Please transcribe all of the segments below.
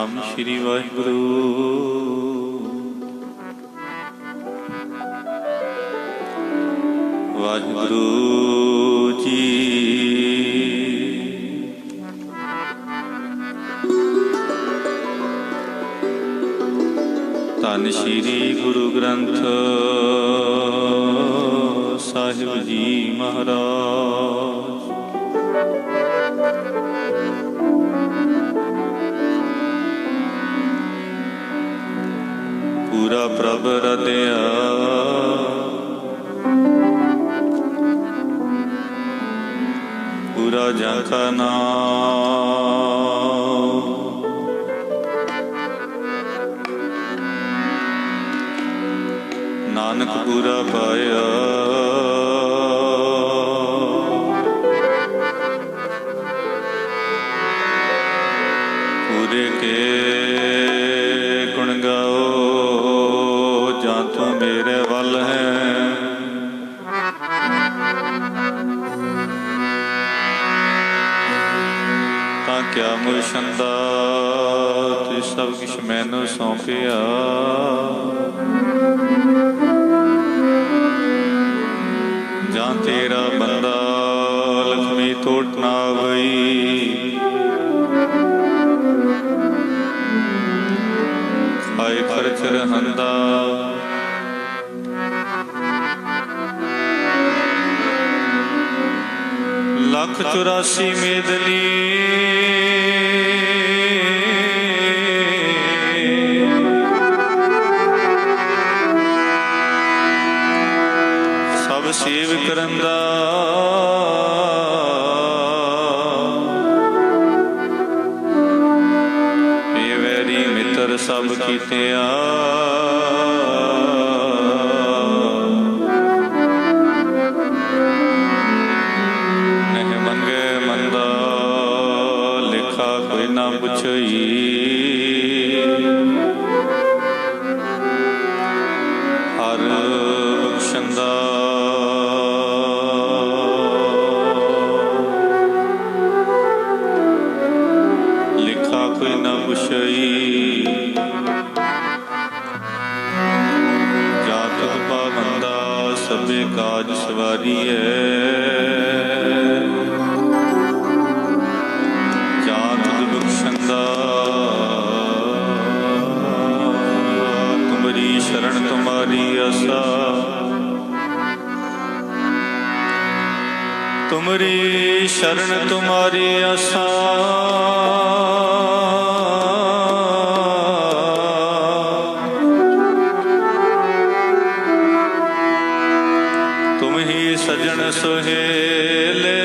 सतनाम श्री वाहिगुरु। वाहिगुरु जी धन श्री गुरु ग्रंथ साहिब जी महाराज। पूरा प्रभ रतिया पूरा जाका नाम, नानक पूरा पाया पूरे के गुण गाओ जा तू मेरे वल है। ता क्या मुर्शदा तू सब किश मैनू सौंपिया। जा तेरा बंदा लक्ष्मी तोट ना गई। खाए खर्च रहंदा लख 84 मेदली। सब सेव करंदा ये वैरी मित्र सब कीतिया। नहीं मंगे मंदा लिखा कोई ना पुछई। हर बख्शंदा लिखा कोई ना पुछई। जात पाबंदा सबे काज सवारी है। जात बख्शंदा तुम्हारी शरण तुम्हारी आसा। तुम्हारी शरण तुम्हारी आसा। तुम ही सजन सुहेले।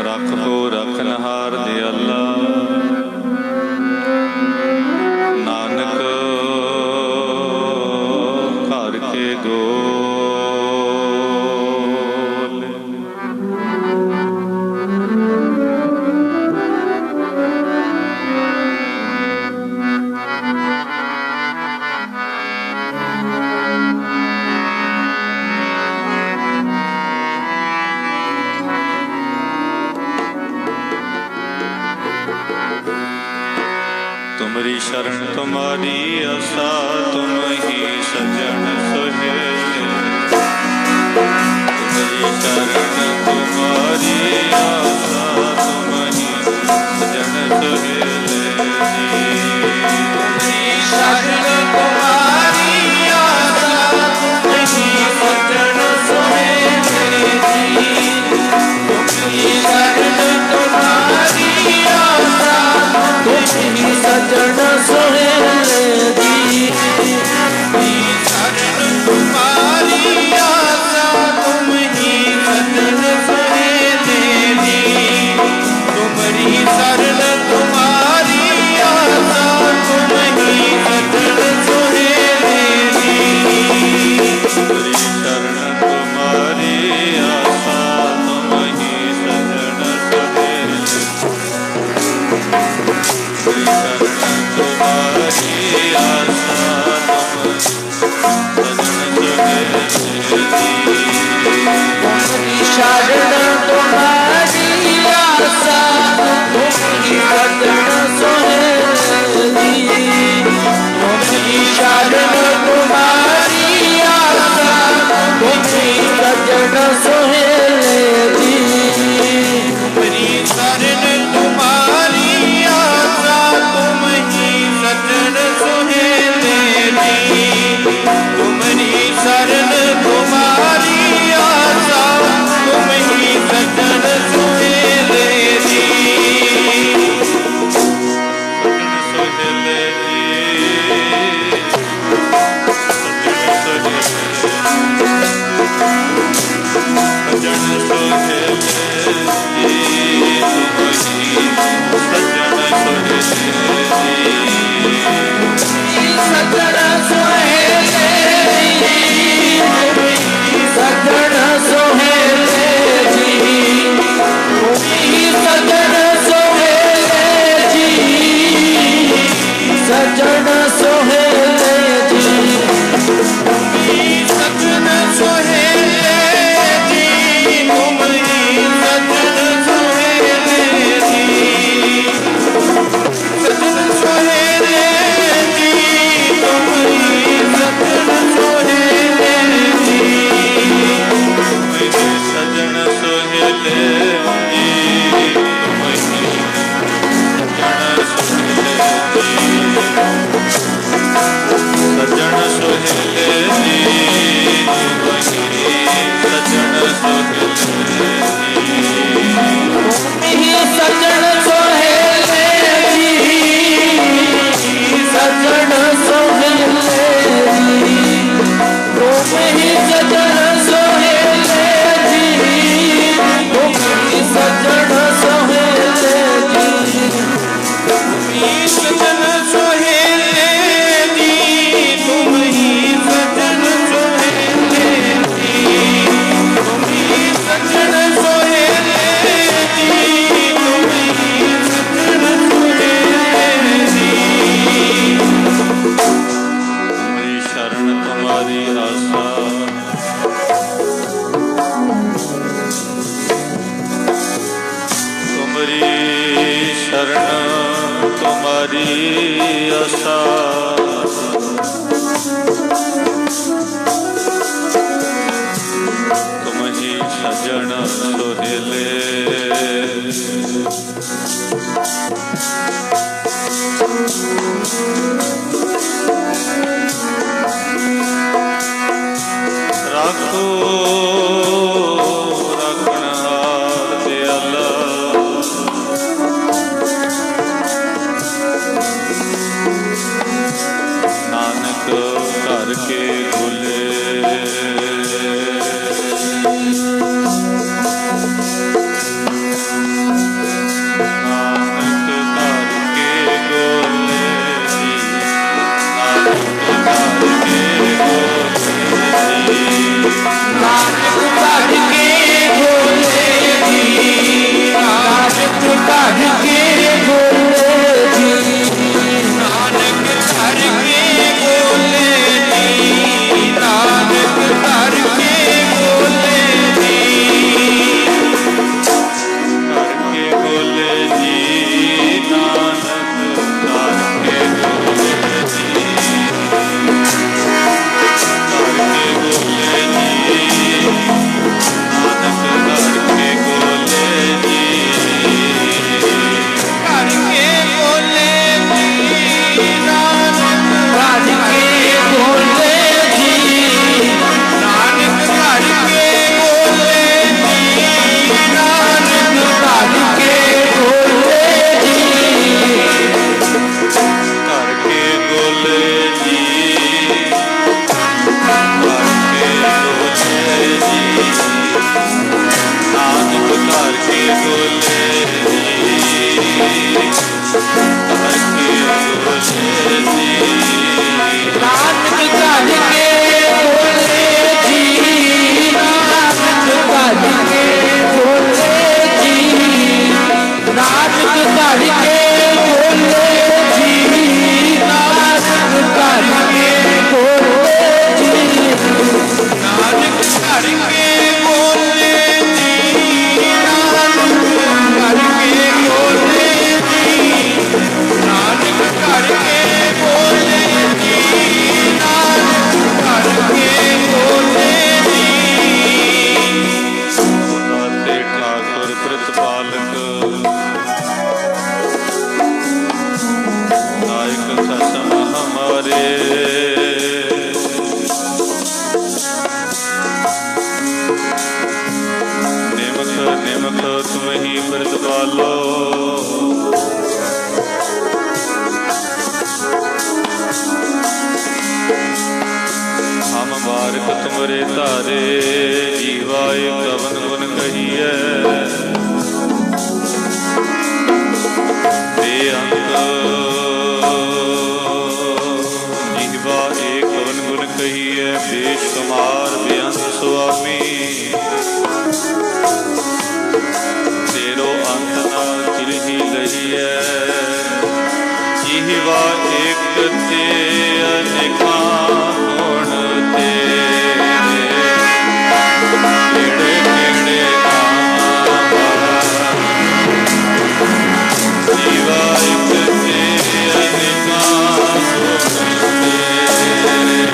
रखो रखनहार दयाला। नानक घर के गोल। तुम्हारी शरण तुम्हारी आसा। तुम ही सजन सुहेले। तुम्हारी शरण तुम्हारी आसा। तुम ही सजन सुहेले। तुम्हारी शरण तुम्हारी आसा। तुम ही सजन सुहेले। तुम्हारी शरण तुम्हारी आसा। तुम ही सजन सुहेले दी। शरण तुम्हारी आसा। तुम ही सजन सुहेले दी। तुम्हारी शरण तुम्हारी आसा। तुम ही सजन सुहेले दी। तुम्हारी शरण तुम्हारी आसा। तुम ही सजन सुहेले। शरण तुम्हारी आशा तुम्ही सजन सोहेली तुम्ही शरण तुम्हारी आशा तुम्ही सजन सोहेली मेरी शरण तुम्हारी आशा तुम ही सजन सुहेले जी तुम्हारी शरण तुम्हारी आशा तुम ही सजन सुहेले जी सजन सुहेले हमारे। निमख निमख तुम ही प्रतिपालो, हम बारिक तुमरे तारे, जीवाए कवन गुण कहिए। बेअंत जीवा एक कवन गुण कहिए, बेशुमार बेअंत स्वामी। तेरो अंत न तिलहि लहिए, जीवा एक ते अनेका गुण तेरे। केड़े केड़े जीवा एक ते अनेका गुण तेरे। केड़े केड़े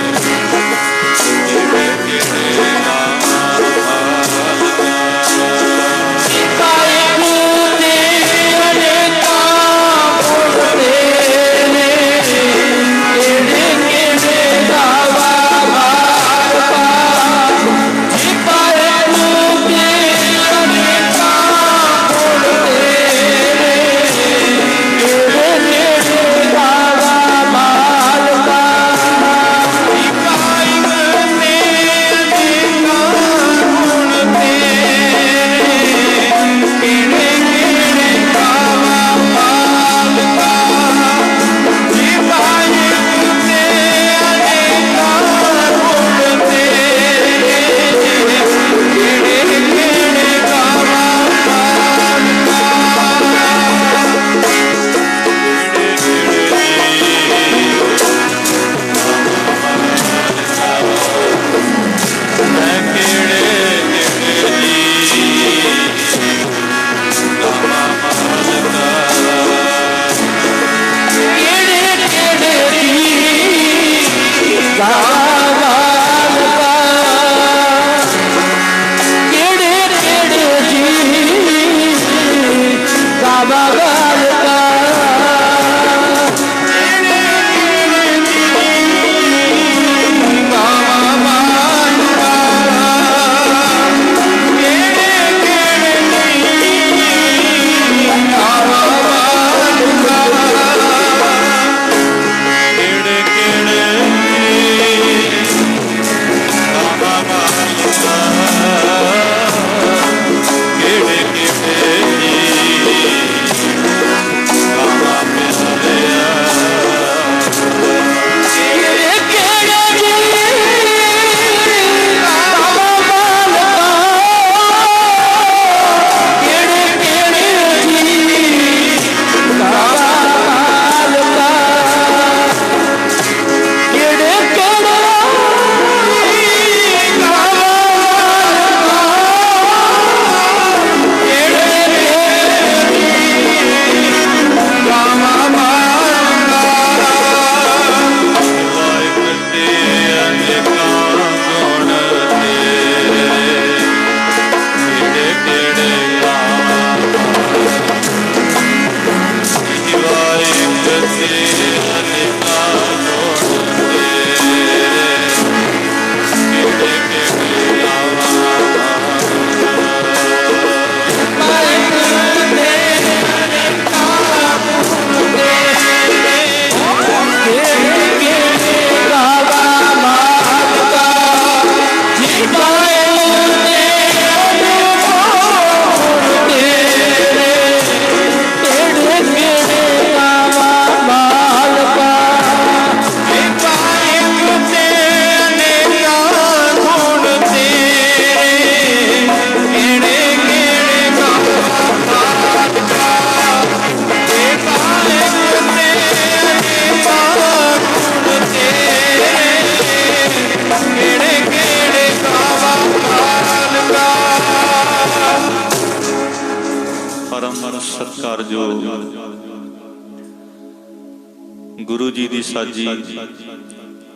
गुरु जी की साजी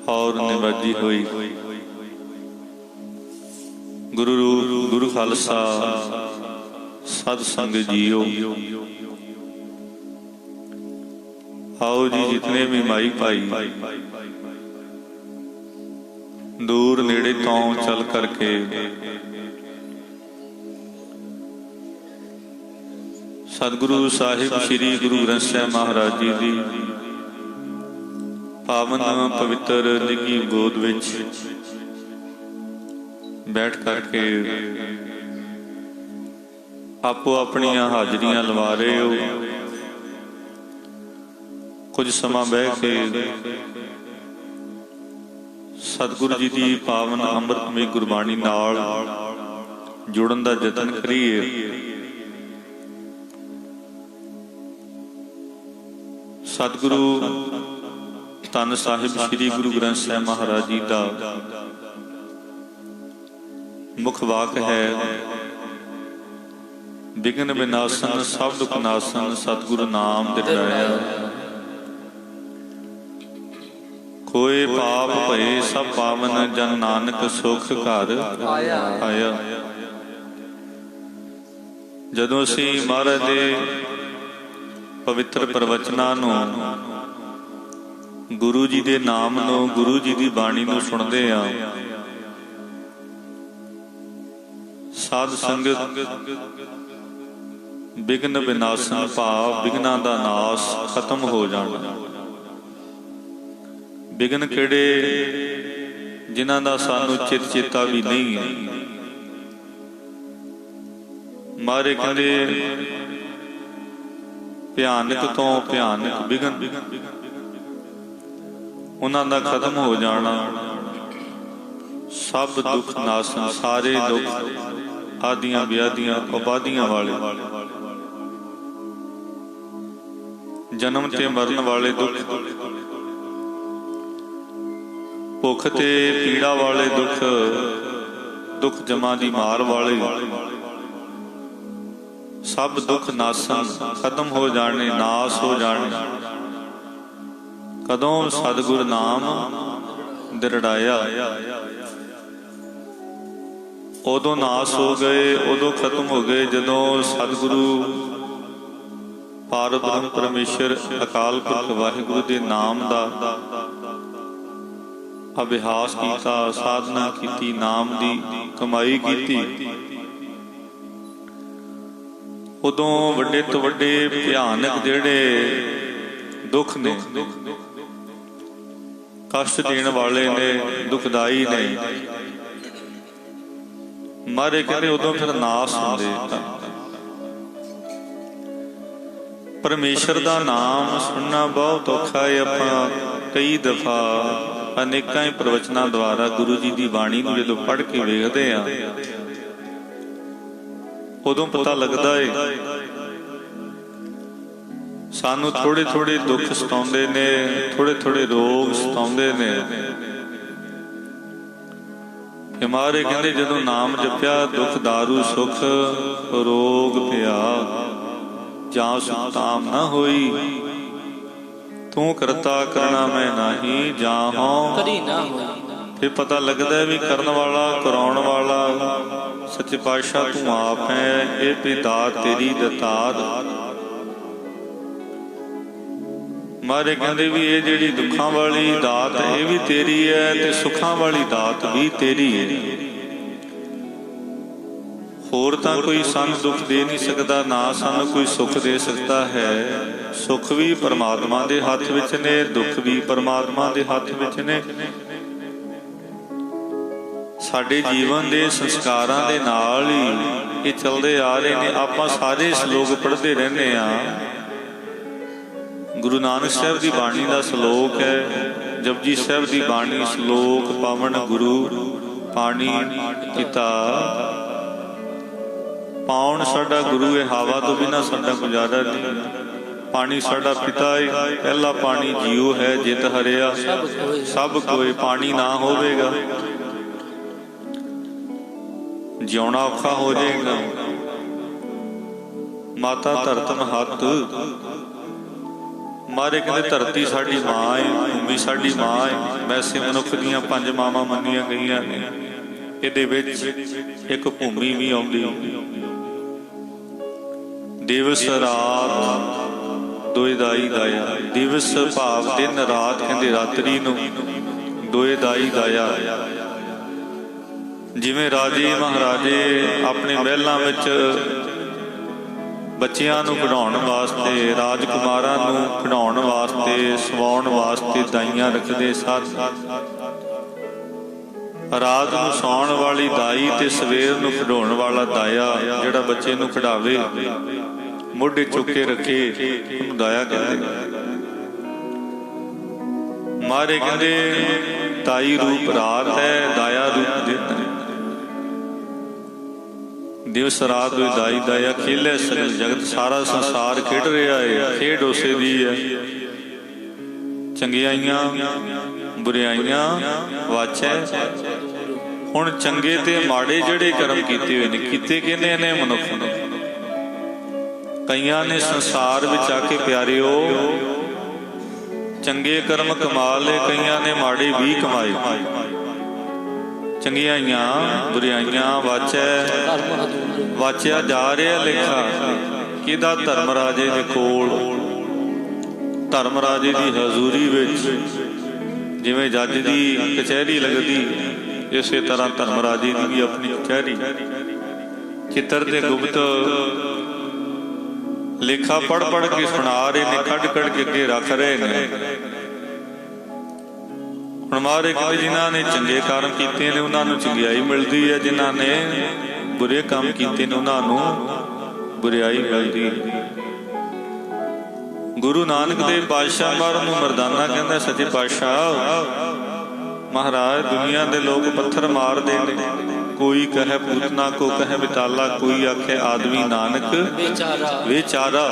और निवाजी हुई। गुरु रूप गुरु खालसा सत संग जियो। आओ जी जितने भी माई भाई दूर नेड़े तो चल करके सतगुरु साहिब श्री गुरु ग्रंथ साहिब महाराज जी की पावन पवित्र निੱਘੀ गोद विच बैठ करके आपो अपनियां हाजरियां लवा रहे हो। कुछ समा बह के सतगुरु जी की पावन अमृतमय गुरबाणी नाल जुड़न का यतन करिए। सतगुरु धन साहिब श्री गुरु ग्रंथ साहिब महाराज जी का मुख वाक है, विघ्न विनाशन सब दुख नाशन सतगुरु नाम दिखाया। कोई पाप भये सब पावन जन नानक सुख घर आया। जदों असीं महाराज दे पवित्र प्रवचनां नूं गुरु जी दे नाम नूं गुरु जी दी बाणी नूं सुणदे आ, साध संगत विघ्न विनाशन भाव विघ्नां दा नाश खत्म हो जाना। विघ्न किहड़े जिन्हां दा सानूं चित चेता भी नहीं है। मारे कहंदे भयानक तो भयानक विघ्न उन्हां दा खत्म हो जाना। सब दुख नासन सारे दुख आदियां व्याधियां उपाधियां वाले जन्म ते मरण वाले दुख भुख ते पीड़ा वाले दुख दुख जमा दी मार वाले सब दुख नासन खत्म हो जाने नाश हो जाने। कदों सतगुरु नाम दिरड़ाया उदों नाश हो गए, उदों खत्म हो गए जदों सतगुरु पार ब्रह्म परमेश्वर अकाल पुरख वाहिगुरु के नाम का अभ्यास किया, साधना की, नाम की कमाई की। उदों वड्डे तो वड्डे भयानक जेड़े दुख ने कष्ट देने वाले ने दुखदाई ने मारे कहते उदों फिर नाश होंदे। परमेश्वर का नाम सुनना बहुत औखा है। आपां कई दफा अनेकां ही प्रवचनां द्वारा गुरु जी की बाणी नूं जदों पढ़ के वेखदे आ उदों पता लगता है सानू थोड़े थोड़े दुख सताउंदे ने, थोड़े थोड़े रोग सताउंदे ने। हमारे कहते जदों नाम जपिया दुख दारू सुख रोग पिया जां सुताम न होई। तू करता करना मैं नहीं जाहों करी ना होई। फिर पता लगता है भी करन वाला कराउण वाला सच्चे पातशाह तू आप है। ये पिदात तेरी दतार मारे कहते भी ये जिहड़ी दुखां वाली दात ये भी तेरी है ते सुखां वाली दात भी तेरी है। होर तां कोई सानू दुख दे नहीं सकता, ना सानू कोई सुख दे सकता है। सुख भी परमात्मा दे हथ विच ने, दुख भी परमात्मा दे हथ विच ने। साडे जीवन दे संस्कारां दे नाल ही ये चलदे आ रहे ने। आपां सारे श्लोक पढ़दे रहने आ। गुरु नानक साहब की बाणी का श्लोक है, जपजी साहब की बाणी श्लोक पावन गुरु पानी पिता पाउन साडा गुरु है। हवा तो बिना साडा गुजारा नहीं। पानी साडा पिता है, पहला पानी जीव है जित हरिया सब कोई। पानी ना होवेगा जिउना औखा हो जाएगा। माता धरतन हथ मारे कहते धरती साडी मां है, भूमि साडी मां है। वैसे मनुख दीयां 5 मावां मन्नियां गईयां ने। इहदे विच एक भूमि भी आउंदी। दिवस रात ਦੋਏ ਦਾਈ ਦਾਇਆ। ਦਿਵਸ ਭਾਵ ਦਿਨ ਰਾਤ, ਕਹਿੰਦੇ ਰਾਤਰੀ ਨੂੰ ਦੋਏ ਦਾਈ ਦਾਇਆ। ਜਿਵੇਂ ਰਾਜੇ ਮਹਾਰਾਜੇ ਆਪਣੇ ਮਹਿਲਾਂ ਵਿੱਚ ਬੱਚਿਆਂ ਨੂੰ ਖਿਡਾਉਣ ਵਾਸਤੇ, ਰਾਜਕੁਮਾਰਾਂ ਨੂੰ ਖਿਡਾਉਣ ਵਾਸਤੇ, ਸਵਾਉਣ ਵਾਸਤੇ ਦਾਈਆਂ ਰੱਖਦੇ ਸਨ। ਰਾਤ ਨੂੰ ਸੌਣ ਵਾਲੀ ਦਾਈ ਤੇ ਸਵੇਰ ਨੂੰ ਖਿਡਾਉਣ ਵਾਲਾ ਦਾਇਆ, ਜਿਹੜਾ ਬੱਚੇ ਨੂੰ ਖਿਡਾਵੇ, ਮੋਢੇ ਚੁੱਕ ਕੇ ਰੱਖੇ, ਉਹਨੂੰ ਦਾਇਆ ਕਹਿੰਦੇ। ਮਾਰੇ ਕਹਿੰਦੇ ਤਾਈ ਰੂਪ ਰਾਤ ਹੈ, ਦਾਇਆ ਰੂਪ ਦਿਨ ਹੈ। ਦਿਵਸ ਰਾਤ ਹੋਈ ਦਾਈ ਦਾਇਆ। ਖੇਲੇ ਸਗਲ ਜਗਤ, ਸਾਰਾ ਸੰਸਾਰ ਖੇਡ ਰਿਹਾ ਹੈ, ਖੇਡ ਉਸੇ ਦੀ ਹੈ। ਚੰਗਿਆਈਆਂ ਬੁਰਾਈਆਂ ਵਾਚੈ। ਹੁਣ ਚੰਗੇ ਤੇ ਮਾੜੇ ਜਿਹੜੇ ਕਰਮ ਕੀਤੇ ਹੋਏ ਨੇ, ਕੀਤੇ ਕਿਹਨੇ ਨੇ? ਮਨੁੱਖ ਨੇ। ਕਈਆਂ ਨੇ ਸੰਸਾਰ ਵਿੱਚ ਆ ਕੇ ਪਿਆਰਿਓ ਚੰਗੇ ਕਰਮ ਕਮਾ ਲਏ, ਕਈਆਂ ਨੇ ਮਾੜੇ ਵੀ ਕਮਾਏ। ਚੰਗਿਆਈਆਂ ਬੁਰਾਈਆਂ ਵਾਚਿਆ ਜਾ ਰਿਹਾ ਲੇਖਾ। ਕਿਹਦਾ? ਧਰਮ ਰਾਜੇ ਦੇ ਕੋਲ, ਧਰਮ ਰਾਜੇ ਦੀ ਹਜ਼ੂਰੀ ਵਿੱਚ। ਜਿਵੇਂ ਜੱਜ ਦੀ ਕਚਹਿਰੀ ਲੱਗਦੀ, ਇਸੇ ਤਰ੍ਹਾਂ ਧਰਮ ਰਾਜੇ ਦੀ ਵੀ ਆਪਣੀ ਕਚਹਿਰੀ। ਚਿੱਤਰ ਤੇ ਗੁਪਤ ਲੇਖਾ ਪੜ ਕੇ ਸੁਣਾ ਰਹੇ ਨੇ, ਕੱਢ ਕੇ ਅੱਗੇ ਰੱਖ ਰਹੇ ਨੇ। ਹੁਣ ਮਾਰੇ ਕਹਿੰਦੇ ਜਿਨ੍ਹਾਂ ਨੇ ਚੰਗੇ ਕਰਮ ਕੀਤੇ ਨੇ ਉਹਨਾਂ ਨੂੰ ਚੰਗਿਆਈ ਮਿਲਦੀ ਹੈ, ਜਿਨ੍ਹਾਂ ਨੇ ਬੁਰੇ ਕੰਮ ਕੀਤੇ ਨੇ ਉਹਨਾਂ ਨੂੰ ਬੁਰਾਈ ਮਿਲਦੀ ਹੈ। ਗੁਰੂ ਨਾਨਕ ਦੇਵ ਪਾਤਸ਼ਾਹ ਮਹਾਰਾਜ ਨੂੰ ਮਰਦਾਨਾ ਕਹਿੰਦਾ, ਸੱਚੇ ਪਾਤਸ਼ਾਹ ਮਹਾਰਾਜ ਦੁਨੀਆ ਦੇ ਲੋਕ ਪੱਥਰ ਮਾਰਦੇ ਨੇ, ਕੋਈ ਕਹੇ ਪੂਤਨਾ, ਕੋ ਕਹੇ ਬਿਤਾਲਾ, ਕੋਈ ਆਖੇ ਆਦਮੀ ਨਾਨਕ ਵਿਚਾਰਾ।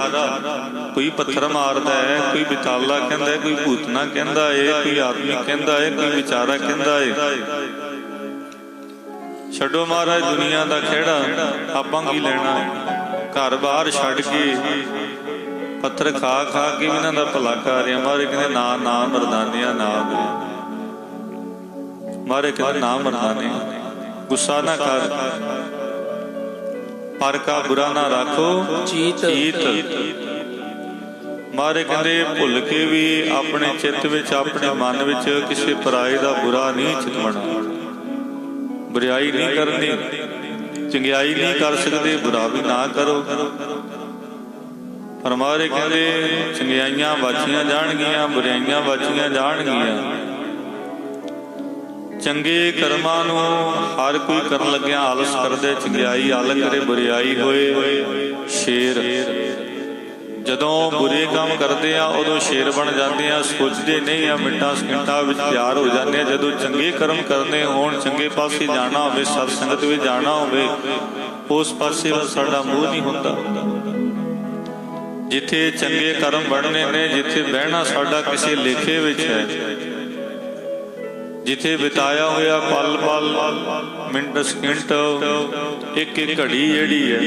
ਕੋਈ ਪੱਥਰ ਮਾਰਦਾ ਹੈ, ਕੋਈ ਬਿਤਾਲਾ ਕਹਿੰਦਾ ਹੈ, ਕੋਈ ਪੂਤਨਾ ਕਹਿੰਦਾ ਹੈ, ਕੋਈ ਆਦਮੀ ਕਹਿੰਦਾ ਹੈ, ਕੋਈ ਵਿਚਾਰਾ ਕਹਿੰਦਾ ਹੈ। ਛੱਡੋ ਮਹਾਰਾਜ ਦੁਨੀਆ ਦਾ ਖੇੜਾ, ਆਪਾਂ ਕੀ ਲੈਣਾ? ਘਰ ਬਾਹਰ ਛੱਡ ਕੇ ਪੱਥਰ ਖਾ ਕੇ ਇਹਨਾਂ ਦਾ ਭਲਾ ਕਰ ਰਿਹਾ। ਮਾਰੇ ਕਹਿੰਦੇ ਨਾ ਮਰਦਾਨਿਆਂ ਨਾ। ਮਾਰੇ ਕਹਿੰਦੇ ਨਾ ਮਰਦਾਨੇ, ਗੁੱਸਾ ਨਾ ਕਰ, ਪਰ ਕਾ ਬੁਰਾ ਨਾ ਰੱਖੋ ਚੀਤ। ਮਾਰੇ ਕਹਿੰਦੇ ਭੁੱਲ ਕੇ ਵੀ ਆਪਣੇ ਚਿੱਤ ਵਿੱਚ, ਆਪਣੇ ਮਨ ਵਿੱਚ ਕਿਸੇ ਪਰਾਏ ਦਾ ਬੁਰਾ ਨਹੀਂ ਚਿਤਵਣਾ। ਬੁਰਾਈ ਨਹੀਂ ਕਰਨੀ, ਚੰਗਿਆਈ ਨਹੀਂ ਕਰ ਸਕਦੇ, ਬੁਰਾ ਵੀ ਨਾ ਕਰੋ। ਪਰ ਮਾਰੇ ਕਹਿੰਦੇ ਚੰਗਿਆਈਆਂ ਵਾਚੀਆਂ ਜਾਣਗੀਆਂ, ਬੁਰਾਈਆਂ ਵਾਚੀਆਂ ਜਾਣਗੀਆਂ। ਚੰਗੇ ਕਰਮਾਂ ਨੂੰ ਹਰ ਕੋਈ ਕਰਨ ਲੱਗਿਆ ਆਲਸ ਕਰਦੇ, ਚੰਗਿਆਈ ਆਲ ਕਰੇ, ਬੁਰਾਈ ਹੋਏ ਸ਼ੇਰ। ਜਦੋਂ ਬੁਰੇ ਕੰਮ ਕਰਦੇ ਆ ਉਦੋਂ ਸ਼ੇਰ ਬਣ ਜਾਂਦੇ ਆ, ਸੋਚਦੇ ਨਹੀਂ ਆ, ਮਿੰਟਾਂ ਸਕਿੰਟਾਂ ਵਿੱਚ ਤਿਆਰ ਹੋ ਜਾਂਦੇ ਆ। ਜਦੋਂ ਚੰਗੇ ਕਰਮ ਕਰਨੇ ਹੋਣ, ਚੰਗੇ ਪਾਸੇ ਜਾਣਾ ਹੋਵੇ, ਸਤ ਸੰਗਤ ਵਿੱਚ ਜਾਣਾ ਹੋਵੇ, ਉਸ ਪਾਸੇ ਵੱਲ ਸਾਡਾ ਮੂੰਹ ਨਹੀਂ ਹੁੰਦਾ। ਜਿੱਥੇ ਚੰਗੇ ਕਰਮ ਬਣਨੇ ਨੇ, ਜਿੱਥੇ ਬਹਿਣਾ ਸਾਡਾ ਕਿਸੇ ਲੇਖੇ ਵਿੱਚ ਹੈ, ਜਿੱਥੇ ਬਿਤਾਇਆ ਹੋਇਆ ਪਲ ਮਿੰਟ ਸਕਿੰਟ, ਇੱਕ ਘੜੀ ਜਿਹੜੀ ਹੈ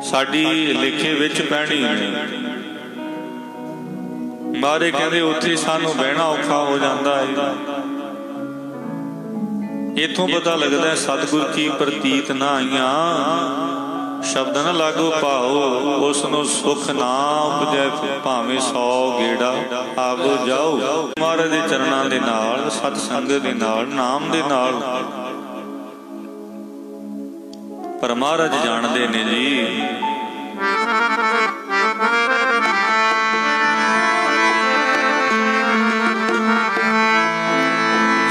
ਸਾਡੀ ਲੇਖੇ ਵਿੱਚ ਪੈਣੀ ਹੈ। ਮਾਰੇ ਕਹਿੰਦੇ ਉੱਥੇ ਸਾਨੂੰ ਬਹਿਣਾ ਔਖਾ ਹੋ ਜਾਂਦਾ ਹੈ। ਇਥੋਂ ਪਤਾ ਲੱਗਦਾ ਸਤਿਗੁਰ ਕੀ ਪ੍ਰਤੀਤ ਨਾ ਆਈਆਂ, ਸ਼ਬਦ ਨਾ ਲਾਗੋ ਪਾਓ, ਉਸ ਨੂੰ ਸੁਖ ਨਾ ਉਪਜੈ, ਭਾਵੇਂ 100 ਗੇੜਾ ਆਵੋ ਜਾਓ। ਮਹਾਰਾਜ ਦੇ ਚਰਨਾਂ ਦੇ ਨਾਲ, ਸਤ ਸੰਗਤ ਦੇ ਨਾਲ, ਨਾਮ ਦੇ ਨਾਲ। ਪਰ ਮਹਾਰਾਜ ਜਾਣਦੇ ਨੇ ਜੀ,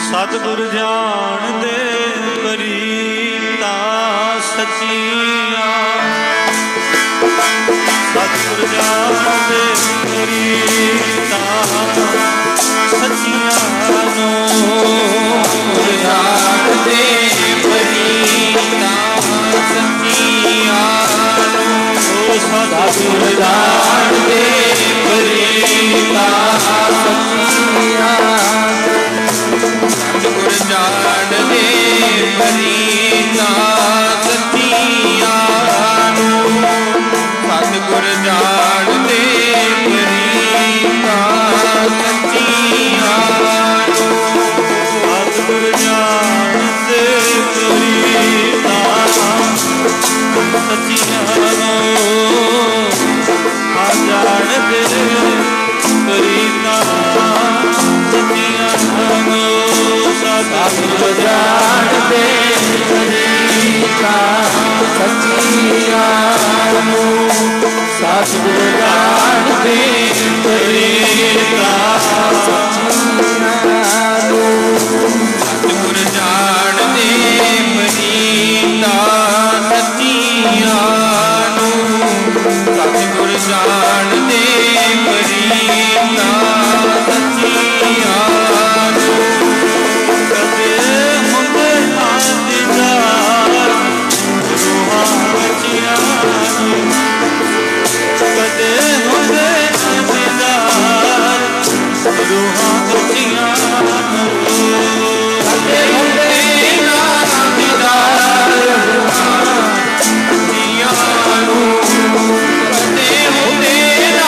ਸਤਿਗੁਰ ਜਾਣਦੇ ਪ੍ਰੀਤਾਂ ਸੱਚੀਆਂ। ਸਤਿਗੁਰ ਜਾਣਦੇ ਪ੍ਰੀਤਾਂ ਸੱਚੀਆਂ ਨੂੰ, ਜਾਣਦੇ ਪ੍ਰੀਤਾਂ ਸੱਚੀਆਂ ਨੂੰ। ਸਤਿਗੁਰ ਜਾਣਦੇ ਪ੍ਰੀਤਾਂ ਸੱਚੀਆਂ। ਸਤਿਗੁਰ ਜਾਣਦੇ ਪ੍ਰੀਤਾਂ ਸੱਚੀਆਂ ਨੂੰ। ਸਤਿਗੁਰ ਜਾਣਦੇ ਪ੍ਰੀਤਾਂ ਸੱਚੀਆਂ ਨੂੰ। ਸਤਿਗੁਰ ਜਾਣਦੇ ਪ੍ਰੀਤਾਂ ਸੱਚੀਆਂ ਨੂੰ। ਸੱਚੀਆਂ ਨੂੰ ਸਤਿਗੁਰ ਜਾਣਦੇ ਪ੍ਰੀਤਾ ਸੱਚੀਆਂ ਨੂੰ ਸਤਿਗੁਰ ਜਾਣਦੇ ਪ੍ਰੀਤਾ ਸੱਚੀਆਂ ਨੂੰ ਸਤਿਗੁਰ ਜਾਣਦੇ ਪ੍ਰੀਤਾ ਸੱਚੀਆਂ ਨੂੰ ਕਦੇ ਹੁੰਦੇ ਆਦਿਦਾਰ ਰੂਹਾਂ ਬੱਚੀਆਂ ਨੂੰ ਕਦੇ ਹੁੰਦੇ ਆਦਿਦਾਰ ਰੂਹਾਂ ਬੱਚੀਆਂ ਨੂੰ ਕਦੇ ਹੁੰਦੇ ਨਾ ਦੀਦਾਰ ਰੂਹਾਂ ਬੱਚੀਆਂ ਨੂੰ ਕਦੇ ਹੁੰਦੇ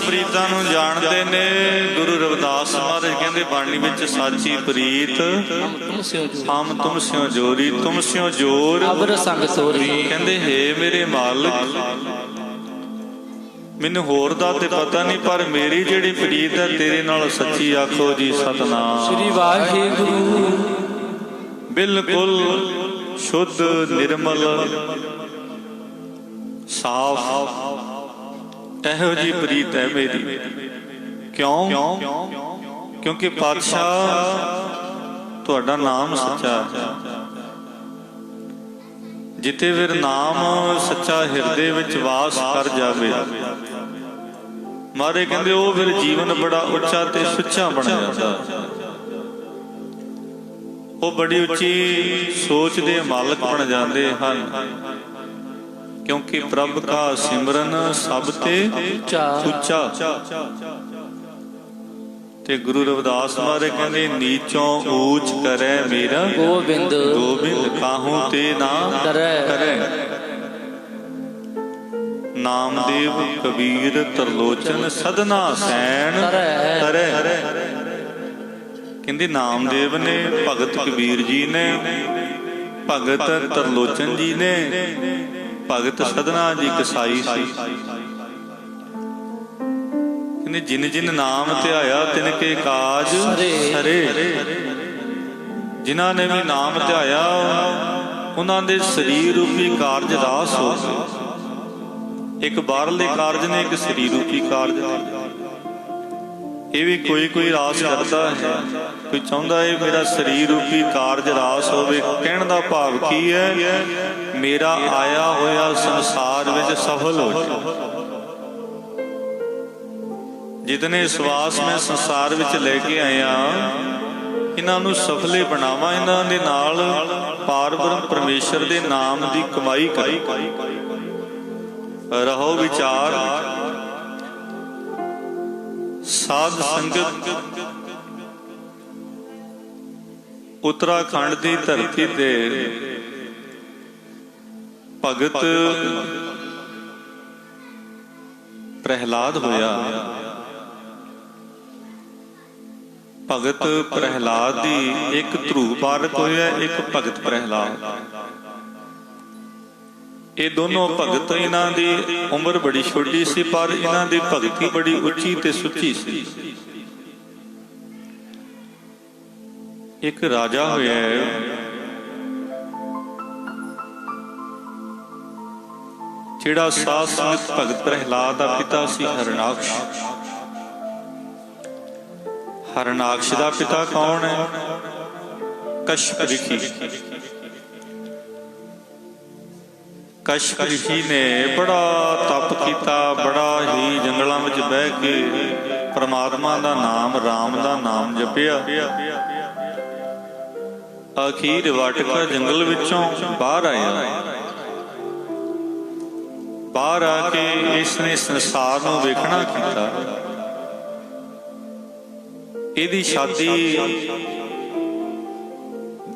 ਪ੍ਰੀਤਾਂ ਨੂੰ ਜਾਣਦੇ ਨੇ। ਗੁਰੂ ਰਵਿਦਾਸ ਮਹਾਰਾਜ ਕਹਿੰਦੇ ਬਾਣੀ ਵਿੱਚ ਸਾਚੀ ਪ੍ਰੀਤ ਹਮ ਤੁਮ ਸਿਓ ਜੋਰੀ, ਤੁਮ ਸਿਓ ਜੋਰ ਅਬਰ ਸੰਗ ਤੋਰੀ। ਕਹਿੰਦੇ ਹੇ ਮੇਰੇ ਮਾਲਕ, ਮੈਨੂੰ ਹੋਰ ਦਾ ਤੇ ਪਤਾ ਨਹੀਂ, ਪਰ ਮੇਰੀ ਜਿਹੜੀ ਪ੍ਰੀਤ ਹੈ ਤੇਰੇ ਨਾਲ ਸੱਚੀ। ਆਖੋ ਜੀ ਸਤਨਾਮ ਸ੍ਰੀ ਵਾਹਿਗੁਰੂ। ਬਿਲਕੁਲ ਸ਼ੁੱਧ ਨਿਰਮਲ ਸਾਫ ਇਹੋ ਜੀ ਪ੍ਰੀਤ ਹੈ ਮੇਰੀ। ਕਿਉਂ? ਕਿਉਂਕਿ ਪਾਤਸ਼ਾਹ ਤੁਹਾਡਾ ਨਾਮ ਸੱਚਾ ਹੈ। ਜਿੱਥੇ ਫਿਰ ਨਾਮ ਸੱਚਾ ਹਿਰਦੇ ਵਿੱਚ ਵਾਸ ਕਰ ਜਾਵੇ, ਮਾਰੇ ਕਹਿੰਦੇ ਉਹ ਫਿਰ ਜੀਵਨ ਬੜਾ ਉੱਚਾ ਤੇ ਸੁੱਚਾ ਬਣ ਜਾਂਦਾ। ਉਹ ਬੜੀ ਉੱਚੀ ਸੋਚ ਦੇ ਮਾਲਕ ਬਣ ਜਾਂਦੇ ਹਨ, ਕਿਉਂਕਿ ਪ੍ਰਭ ਕਾ ਸਿਮਰਨ ਸਭ ਤੇ ਉੱਚਾ। ਤੇ ਗੁਰੂ ਰਵਿਦਾਸ ਮਹਾਰਾਜ ਕਹਿੰਦੇ ਨੀਚੋਂ ਊਚ ਕਰੇ ਮੇਰਾ ਗੋਬਿੰਦ, ਗੋਬਿੰਦ ਕਾਹੂ ਤੇ ਨਾ ਕਰੇ। ਨਾਮਦੇਵ ਕਬੀਰ ਤਰਲੋਚਨ ਸਦਨਾ ਸੈਣ ਕਰੇ। ਕਹਿੰਦੇ ਨਾਮਦੇਵ ਨੇ, ਭਗਤ ਕਬੀਰ ਜੀ ਨੇ, ਭਗਤ ਤਰਲੋਚਨ ਜੀ ਨੇ, ਭਗਤ ਸਦਨਾ ਜੀ ਕਸਾਈ ਸੀ। ਕਹਿੰਦੇ ਜਿਨ ਜਿਨ ਨਾਮ ਧਿਆਇਆ ਤਿਨ ਕੇ ਕਾਜ ਸਰੇ। ਜਿਨ੍ਹਾਂ ਨੇ ਵੀ ਨਾਮ ਧਿਆਇਆ ਉਹਨਾਂ ਦੇ ਸਰੀਰ ਰੂਪੀ ਕਾਰਜ ਰਾਸ ਹੋ ਗਏ। ਇੱਕ ਬਾਹਰਲੇ ਕਾਰਜ ਨੇ, ਇੱਕ ਸਰੀਰ ਰੂਪੀ ਕਾਰਜ ਨੇ। ਇਹ ਵੀ ਕੋਈ ਰਾਸ ਕਰਦਾ ਹੈ, ਕੋਈ ਚਾਹੁੰਦਾ ਹੈ ਮੇਰਾ ਸਰੀਰ ਰੂਪੀ ਕਾਰਜ ਰਾਸ ਹੋਵੇ। ਕਹਿਣ ਦਾ ਭਾਵ ਕੀ ਹੈ? ਮੇਰਾ ਆਇਆ ਹੋਇਆ ਸੰਸਾਰ ਵਿੱਚ ਸਫਲ ਹੋ ਜਾਵੇ। ਜਿਤਨੇ ਸਵਾਸ ਮੈਂ ਸੰਸਾਰ ਵਿੱਚ ਲੈ ਕੇ ਆਇਆ, ਇਹਨਾਂ ਨੂੰ ਸਫਲੇ ਬਣਾਵਾਂ, ਇਹਨਾਂ ਦੇ ਨਾਲ ਪਾਰਬ੍ਰਹਮ ਪਰਮੇਸ਼ਰ ਦੇ ਨਾਮ ਦੀ ਕਮਾਈ ਕਰਾਂ। ਰਹੋ ਵਿਚਾਰ ਸਾਧ ਸੰਗਤ। ਉੱਤਰਾਖੰਡ ਦੀ ਧਰਤੀ ਤੇ ਭਗਤ ਪ੍ਰਹਿਲਾਦ ਹੋਇਆ। ਭਗਤ ਪ੍ਰਹਿਲਾਦ ਦੀ ਇੱਕ ਧਰੂਪ ਬਾਲਕ ਹੋਇਆ, ਇੱਕ ਭਗਤ ਪ੍ਰਹਿਲਾਦ। ਇਹ ਦੋਨੋਂ ਭਗਤ, ਇਹਨਾਂ ਦੀ ਉਮਰ ਬੜੀ ਛੋਟੀ ਸੀ, ਪਰ ਇਹਨਾਂ ਦੀ ਭਗਤੀ ਬੜੀ ਉੱਚੀ ਤੇ ਸੁੱਚੀ ਸੀ। ਇੱਕ ਰਾਜਾ ਹੋਇਆ, ਜਿਹੜਾ ਸਾਧ ਸੰਗਤ ਭਗਤ ਪ੍ਰਹਿਲਾਦ ਦਾ ਪਿਤਾ ਸੀ ਹਰਨਾਕਸ਼। ਹਰਨਾਕਸ਼ ਦਾ ਪਿਤਾ ਕੌਣ ਹੈ? ਕਸ਼ਪ ਰਿਸ਼ੀ। ਕਸ਼ਪ ਰਿਸ਼ੀ ਨੇ ਬੜਾ ਤਪ ਕੀਤਾ, ਬੜਾ ਹੀ ਜੰਗਲਾਂ ਵਿੱਚ ਬਹਿ ਕੇ ਪ੍ਰਮਾਤਮਾ ਦਾ ਨਾਮ, ਰਾਮ ਦਾ ਨਾਮ ਜਪਿਆ। ਅਖੀਰ ਵਾਟਕਾ ਜੰਗਲ ਵਿੱਚੋਂ ਬਾਹਰ ਆਇਆ। ਬਾਹਰ ਆ ਕੇ ਇਸਨੇ ਸੰਸਾਰ ਨੂੰ ਵੇਖਣਾ ਕੀਤਾ। ਇਹਦੀ ਸ਼ਾਦੀ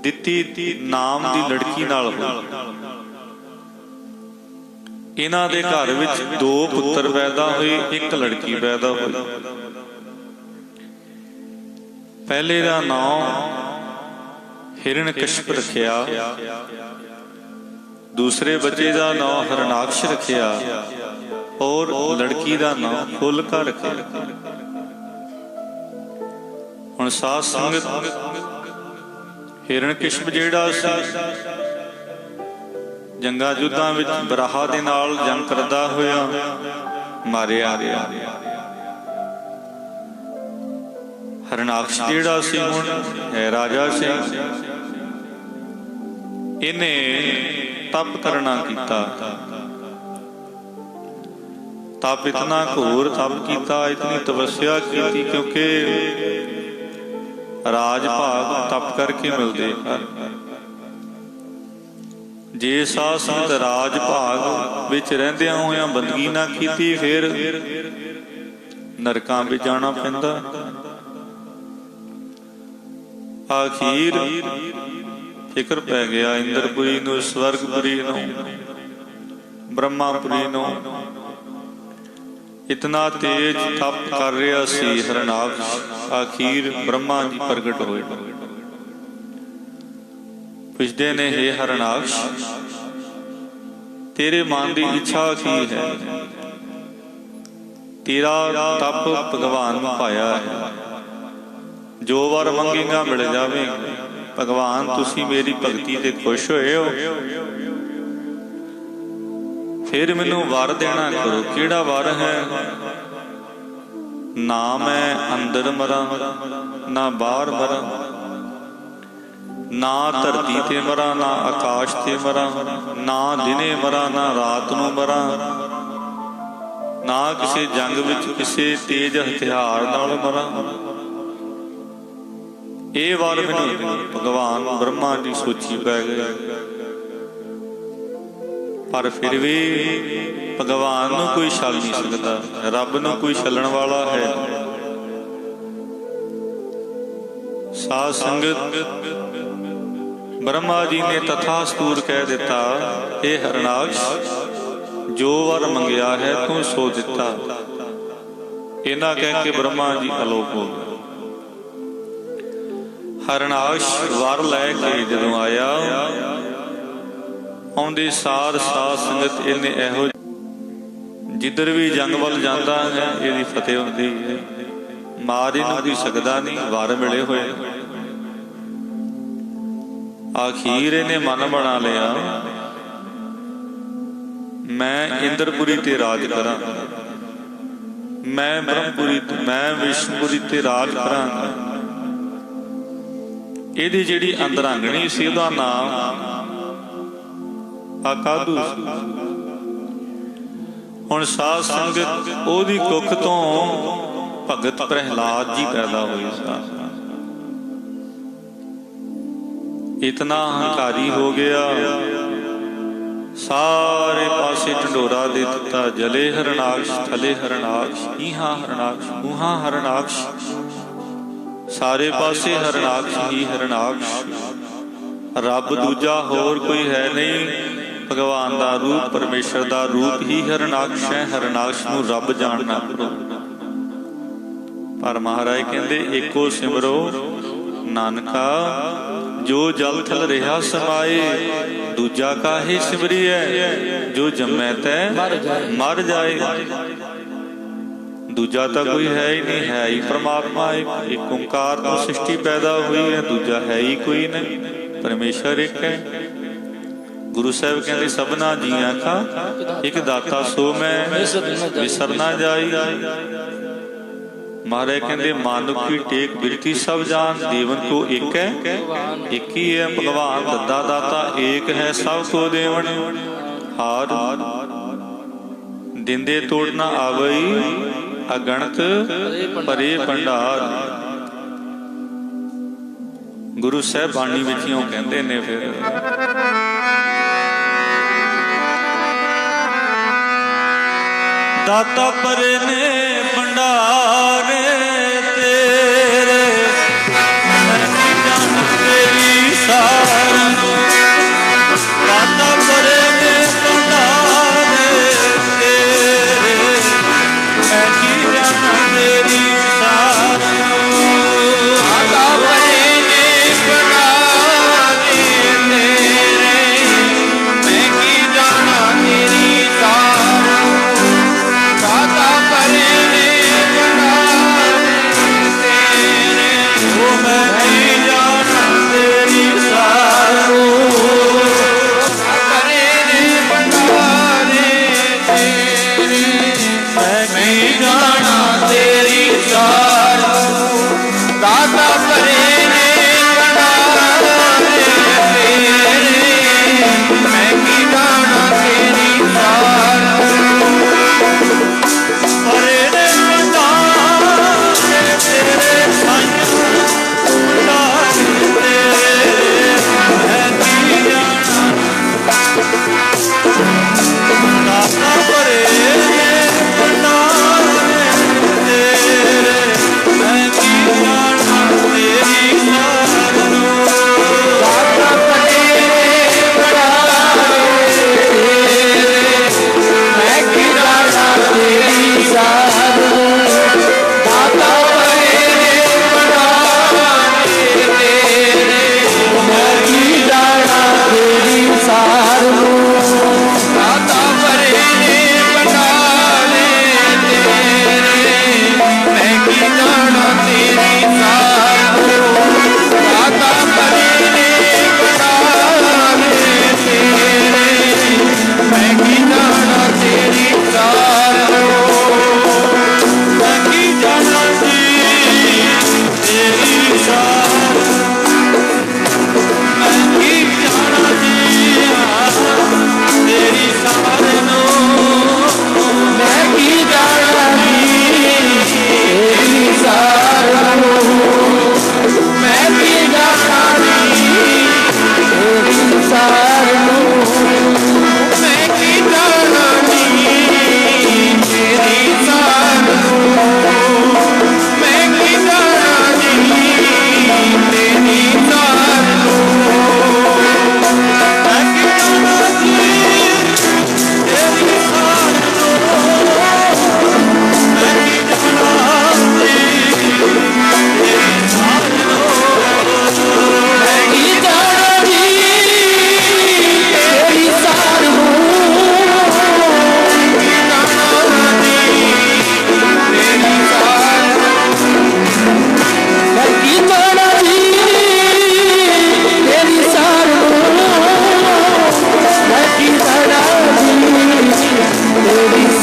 ਦਿੱਤੀ ਨਾਮ ਦੀ ਲੜਕੀ ਨਾਲ ਹੋਈ। ਇਹਨਾਂ ਦੇ ਘਰ ਵਿੱਚ 2 ਪੁੱਤਰ ਪੈਦਾ ਹੋਏ, 1 ਲੜਕੀ ਪੈਦਾ ਹੋਈ। ਪਹਿਲੇ ਦਾ ਨਾਮ ਹਿਰਣਕਸ਼ਪ ਰੱਖਿਆ, ਦੂਸਰੇ ਬੱਚੇ ਦਾ ਨਾਮ ਹਰਨਾਕਸ਼ ਰੱਖਿਆ, ਔਰ ਲੜਕੀ ਦਾ ਨਾਮ ਹੋਲਿਕਾ ਰੱਖਿਆ। ਹੁਣ ਸਾਧ ਸੰਗਤ, ਹਿਰਣਕਸ਼ਪ ਜਿਹੜਾ ਸੀ ਜੰਗਾਂ ਯੁੱਧਾਂ ਵਿੱਚ ਬਰਾਹਾ ਦੇ ਨਾਲ ਜੰਗ ਕਰਦਾ ਹੋਇਆ ਮਾਰਿਆ ਗਿਆ। ਹਰਨਾਕਸ਼ ਜਿਹੜਾ ਸੀ ਹੁਣ ਹੈ ਰਾਜਾ ਸੀ। ਇਹਨੇ ਤਪ ਕਰਨਾ ਕੀਤਾ। ਤਪ ਇਤਨਾ ਘੋਰ ਤਪ ਕੀਤਾ, ਇਤਨੀ ਤਪੱਸਿਆ ਕੀਤੀ, ਕਿਉਂਕਿ ਰਾਜ ਭਾਗ ਤਪ ਕਰਕੇ ਮਿਲਦੇ ਹਨ। ਜੇ ਸਾਧ ਸੰਗਤ ਰਾਜ ਭਾਗ ਵਿੱਚ ਰਹਿੰਦਿਆਂ ਹੋਇਆਂ ਬੰਦਗੀ ਨਾ ਕੀਤੀ, ਫਿਰ ਨਰਕਾਂ ਵਿੱਚ ਜਾਣਾ ਪੈਂਦਾ। ਆਖੀਰ ਫਿਕਰ ਪੈ ਗਿਆ ਇੰਦਰਪੁਰੀ ਨੂੰ, ਸਵਰਗਪੁਰੀ ਨੂੰ, ਬ੍ਰਹਮਾਪੁਰੀ ਨੂੰ। ਇਤਨਾ ਤੇਜ ਤਪ ਕਰ ਰਿਹਾ ਸੀ ਹਰਨਾਕਸ਼। ਆਖੀਰ ਬ੍ਰਹਮਾ ਜੀ ਪ੍ਰਗਟ ਹੋਏ। ਪੁੱਛਦੇ ਨੇ, ਹੇ ਹਰਨਾਕਸ਼, ਤੇਰੇ ਮਨ ਦੀ ਇੱਛਾ ਕੀ ਹੈ? ਤੇਰਾ ਤਪ ਭਗਵਾਨ ਨੂੰ ਪਾਇਆ ਹੈ, ਜੋ ਵਰ ਮੰਗੇਗਾ ਮਿਲ ਜਾਵੇਗਾ। ਭਗਵਾਨ ਤੁਸੀਂ ਮੇਰੀ ਭਗਤੀ ਤੇ ਖੁਸ਼ ਹੋਏ ਹੋ, ਫਿਰ ਮੈਨੂੰ ਵਰ ਦੇਣਾ ਕਰੋ। ਕਿਹੜਾ ਵਰ ਹੈ? ਨਾ ਮੈਂ ਅੰਦਰ ਮਰਾਂ, ਨਾ ਬਾਹਰ ਮਰਾਂ, ਨਾ ਧਰਤੀ ਤੇ ਮਰਾਂ, ਨਾ ਆਕਾਸ਼ ਤੇ ਮਰਾਂ, ਨਾ ਦਿਨੇ ਮਰਾਂ, ਨਾ ਰਾਤ ਨੂੰ ਮਰਾਂ, ਨਾ ਕਿਸੇ ਜੰਗ ਵਿੱਚ ਕਿਸੇ ਤੇਜ ਹਥਿਆਰ ਨਾਲ ਮਰਾਂ। ਇਹ ਵਰ ਮੈਨੂੰ ਭਗਵਾਨ ਬ੍ਰਹਮਾ ਜੀ ਸੋਚੀ ਪੈ ਗਏ। ਪਰ ਫਿਰ ਵੀ ਭਗਵਾਨ ਨੂੰ ਕੋਈ ਛਲ ਨਹੀਂ ਸਕਦਾ, ਰੱਬ ਨੂੰ ਕੋਈ ਛਲਣ ਵਾਲਾ ਹੈ। ਸਾਧ ਸੰਗਤ, ਬ੍ਰਹਮਾ ਜੀ ਨੇ ਤਥਾਸਤੂਰ ਕਹਿ ਦਿੱਤਾ, ਇਹ ਹਰਨਾਕਸ਼, ਜੋ ਵਰ ਮੰਗਿਆ ਹੈ ਤੂੰ ਸੋ ਦਿੱਤਾ। ਇਹਨਾਂ ਕਹਿ ਕੇ ਬ੍ਰਹਮਾ ਜੀ ਅਲੋਪ ਹੋ ਗਏ। ਹਰਨਾਕਸ਼ ਵਰ ਲੈ ਕੇ ਜਦੋਂ ਆਇਆ, ਆਉਂਦੇ ਸਾਰ ਸਾਧ ਸੰਗਤ ਇਹਨੇ ਇਹੋ, ਜਿੱਧਰ ਵੀ ਜੰਗ ਵੱਲ ਜਾਂਦਾ ਹੈ ਇਹਦੀ ਫਤਿਹ ਹੁੰਦੀ ਹੈ। ਮਾਰ ਇਹਨੂੰ ਕੋਈ ਸਕਦਾ ਨਹੀਂ, ਵਰ ਮਿਲੇ ਹੋਏ। ਆਖੀਰ ਇਹਨੇ ਮਨ ਬਣਾ ਲਿਆ, ਮੈਂ ਇੰਦਰਪੁਰੀ ਤੇ ਰਾਜ ਕਰਾਂ, ਮੈਂ ਬ੍ਰਹਮਪੁਰੀ, ਮੈਂ ਵਿਸ਼ਨੂਪੁਰੀ ਤੇ ਰਾਜ ਕਰਾਂਗਾ। ਇਹਦੀ ਜਿਹੜੀ ਅੰਦਰਾਂਗਣੀ ਸੀ ਉਹਦਾ ਨਾਮ ਆਕਾਦੂ ਸੀ। ਹੁਣ ਸਾਧ ਸੰਗਤ, ਉਹਦੀ ਕੁੱਖ ਤੋਂ ਭਗਤ ਪ੍ਰਹਿਲਾਦ ਜੀ ਪੈਦਾ ਹੋਏ ਸਨ। ਇਤਨਾ ਹੰਕਾਰੀ ਹੋ ਗਿਆ, ਸਾਰੇ ਪਾਸੇ ਢੰਡੋਰਾ ਦੇ ਦਿੱਤਾ। ਜਲੇ ਹਰਨਾਕਸ਼, ਥਲੇ ਹਰਨਾਕਸ਼, ਈਹਾਂ ਹਰਨਾਕਸ਼, ਊਹਾਂ ਹਰਨਾਕਸ਼, ਸਾਰੇ ਪਾਸੇ ਹਰਨਾਕਸ਼ ਹੀ ਹਰਨਾਕਸ਼। ਰੱਬ ਦੂਜਾ ਹੋਰ ਕੋਈ ਹੈ ਨਹੀਂ। ਭਗਵਾਨ ਦਾ ਰੂਪ, ਪਰਮੇਸ਼ਰ ਦਾ ਰੂਪ ਹੀ ਹਰਨਾਕਸ਼ ਹੈ। ਹਰਨਾਕਸ਼ ਨੂੰ ਰੱਬ ਜਾਣਨਾ ਕਰੋ। ਪਰ ਮਹਾਰਾਜ ਕਹਿੰਦੇ, ਏਕੋ ਸਿਮਰੋ ਨਾਨਕਾ, ਜੋ ਜਲ ਥਲ ਰਿਹਾ ਸਮਾਏ, ਦੂਜਾ ਕਾਹੇ ਸਿਮਰੀਐ, ਜੋ ਜੰਮੈ ਤੈ ਮਰ ਜਾਏ। ਦੂਜਾ ਤਾਂ ਕੋਈ ਹੈ ਹੀ ਨਹੀਂ, ਹੈ ਹੀ ਪਰਮਾਤਮਾ ਇੱਕ ਓਂਕਾਰ ਤੋਂ ਸ੍ਰਿਸ਼ਟੀ ਪੈਦਾ ਹੋਈ ਹੈ, ਦੂਜਾ ਹੈ ਹੀ ਕੋਈ ਨਹੀਂ, ਪਰਮੇਸ਼ਰ ਇੱਕ ਹੈ। ਗੁਰੂ ਸਾਹਿਬ ਕਹਿੰਦੇ, ਸਭਨਾ ਜੀਆਂ ਕਾ ਇੱਕ ਦਾਤਾ ਸੋ ਮੈਂ ਵਿਸਰ ਨਾ ਜਾਈ। ਮਹਾਰਾਜ ਕਹਿੰਦੇ, ਮਾਨੁਖੀ ਟੇਕ ਬਿਰਤੀ ਸਭ ਜਾਨ, ਦੇਵਨ ਕੋ ਇੱਕ ਹੈ, ਇੱਕ ਹੀ ਹੈ ਭਗਵਾਨ। ਦੱਦਾ ਦਾਤਾ ਏਕ ਹੈ, ਸਭ ਕੋ ਦੇਵਨ ਹਾਰ। ਦਿੰਦੇ ਤੋੜ ਨਾ ਆਵਈ, ਅਗਣਤ ਭਰੇ ਭੰਡਾਰ। ਗੁਰੂ ਸਾਹਿਬ ਬਾਣੀ ਵਿੱਚ ਇਉਂ ਕਹਿੰਦੇ ਨੇ। ਫਿਰ ਦਾਤਾ ਭਰੇ ਨੇ ਭੰਡਾਰੇ ਤੇਰੇ, ਮੈਂ ਜਾਣ ਤੇਰੀ ਸਾਰ। ਦਾਤਾ ਭਰੇ ਨੇ ਭੰਡਾਰੇ ਤੇਰੇ, ਮੈਂ ਕੀ ਜਾਣਾ ਤੇਰੀ ਸਾਰ। ਦਾਤਾ ਭਰੇ ਨੇ ਭੰਡਾਰੇ ਤੇਰੇ, ਮੈਂ ਕੀ ਜਾਣਾ ਤੇਰੀ ਸਾਰ। ਦਾਤਾ ਭਰੇ ਨੇ ਭੰਡਾਰੇ ਤੇਰੇ, ਉਹ ਮੈਂ ਕੀ ਜਾਣਾ ਤੇਰੀ ਸਾਰ। ਭਰੇ ਨੇ ਭੰਡਾਰੇ ਤੇਰੇ, ਮੈਂ ਕੀ ਜਾਣਾ ਤੇਰੀ ਸਾਰ। ਦਾਤਾ ਭਰੇ ਨੇ ਭੰਡਾਰੇ ਤੇਰੇ, ਮੈਂ ਕੀ ਜਾਣਾ ਤੇਰੀ ਸਾਰ। ਭਰੇ ਨੇ ਭੰਡਾਰੇ ਤੇਰੇ, ਸਾਈਂ ਭੰਡਾਰੇ ਤੇਰੇ, ਮੈਂ ਕੀ ਜਾਣਾ। ਦਾਤਾ ਭਰੇ ਨੇ ਭੰਡਾਰੇ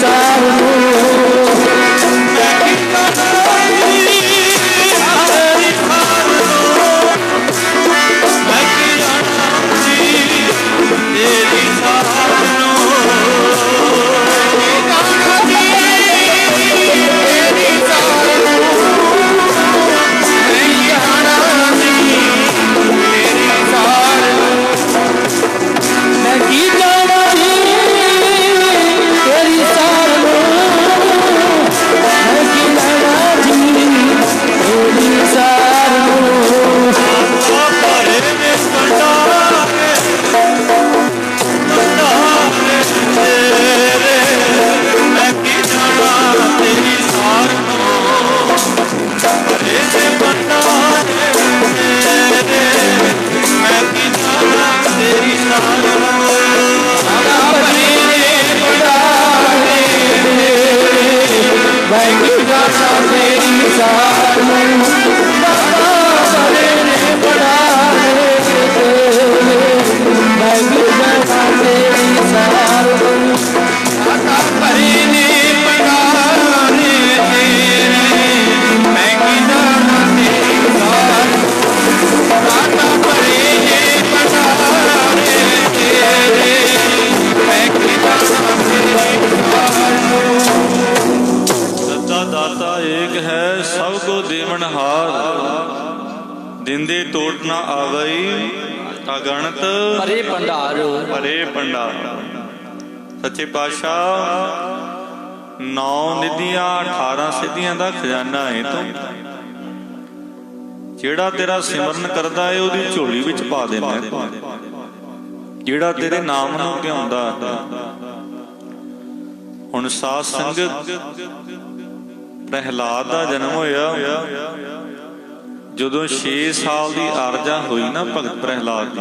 ਸਾਰ ਨੂੰ ਮੈਂ ਕੀ ਜਾਣਾ ਤੇਰੀ ਸਾਰ ਨੂੰ ਮੈਂ ਕੀ ਜਾਣਾ ਤੇਰੀ ਸਾਰ ਨੂੰ ਦਿੰਦੇ ਟੋਟ ਨਾ ਆਵਈ ਅਗਣਤ ਭਰੇ ਭੰਡਾਰ ਭਰੇ ਭੰਡਾਰ। ਸੱਚੇ ਪਾਤਸ਼ਾਹ 9 ਨਿਧੀਆਂ 18 ਸਿੱਧੀਆਂ ਦਾ ਖਜ਼ਾਨਾ ਹੈ ਤੂੰ। ਜਿਹੜਾ ਤੇਰਾ ਸਿਮਰਨ ਕਰਦਾ ਹੈ ਉਹਦੀ ਝੋਲੀ ਵਿੱਚ ਪਾ ਦੇਣਾ। ਜਿਹੜਾ ਤੇਰੇ ਨਾਮ ਨੂੰ ਧਿਆਉਂਦਾ। ਹੁਣ ਸਾਧ ਸੰਗਤ ਪ੍ਰਹਿਲਾਦ ਦਾ ਜਨਮ ਹੋਇਆ ਜਦੋਂ 6 ਸਾਲ ਦੀ ਆਰਜਾ ਹੋਈ ਨਾ ਭਗਤ ਪ੍ਰਹਿਲਾਦ ਦੀ।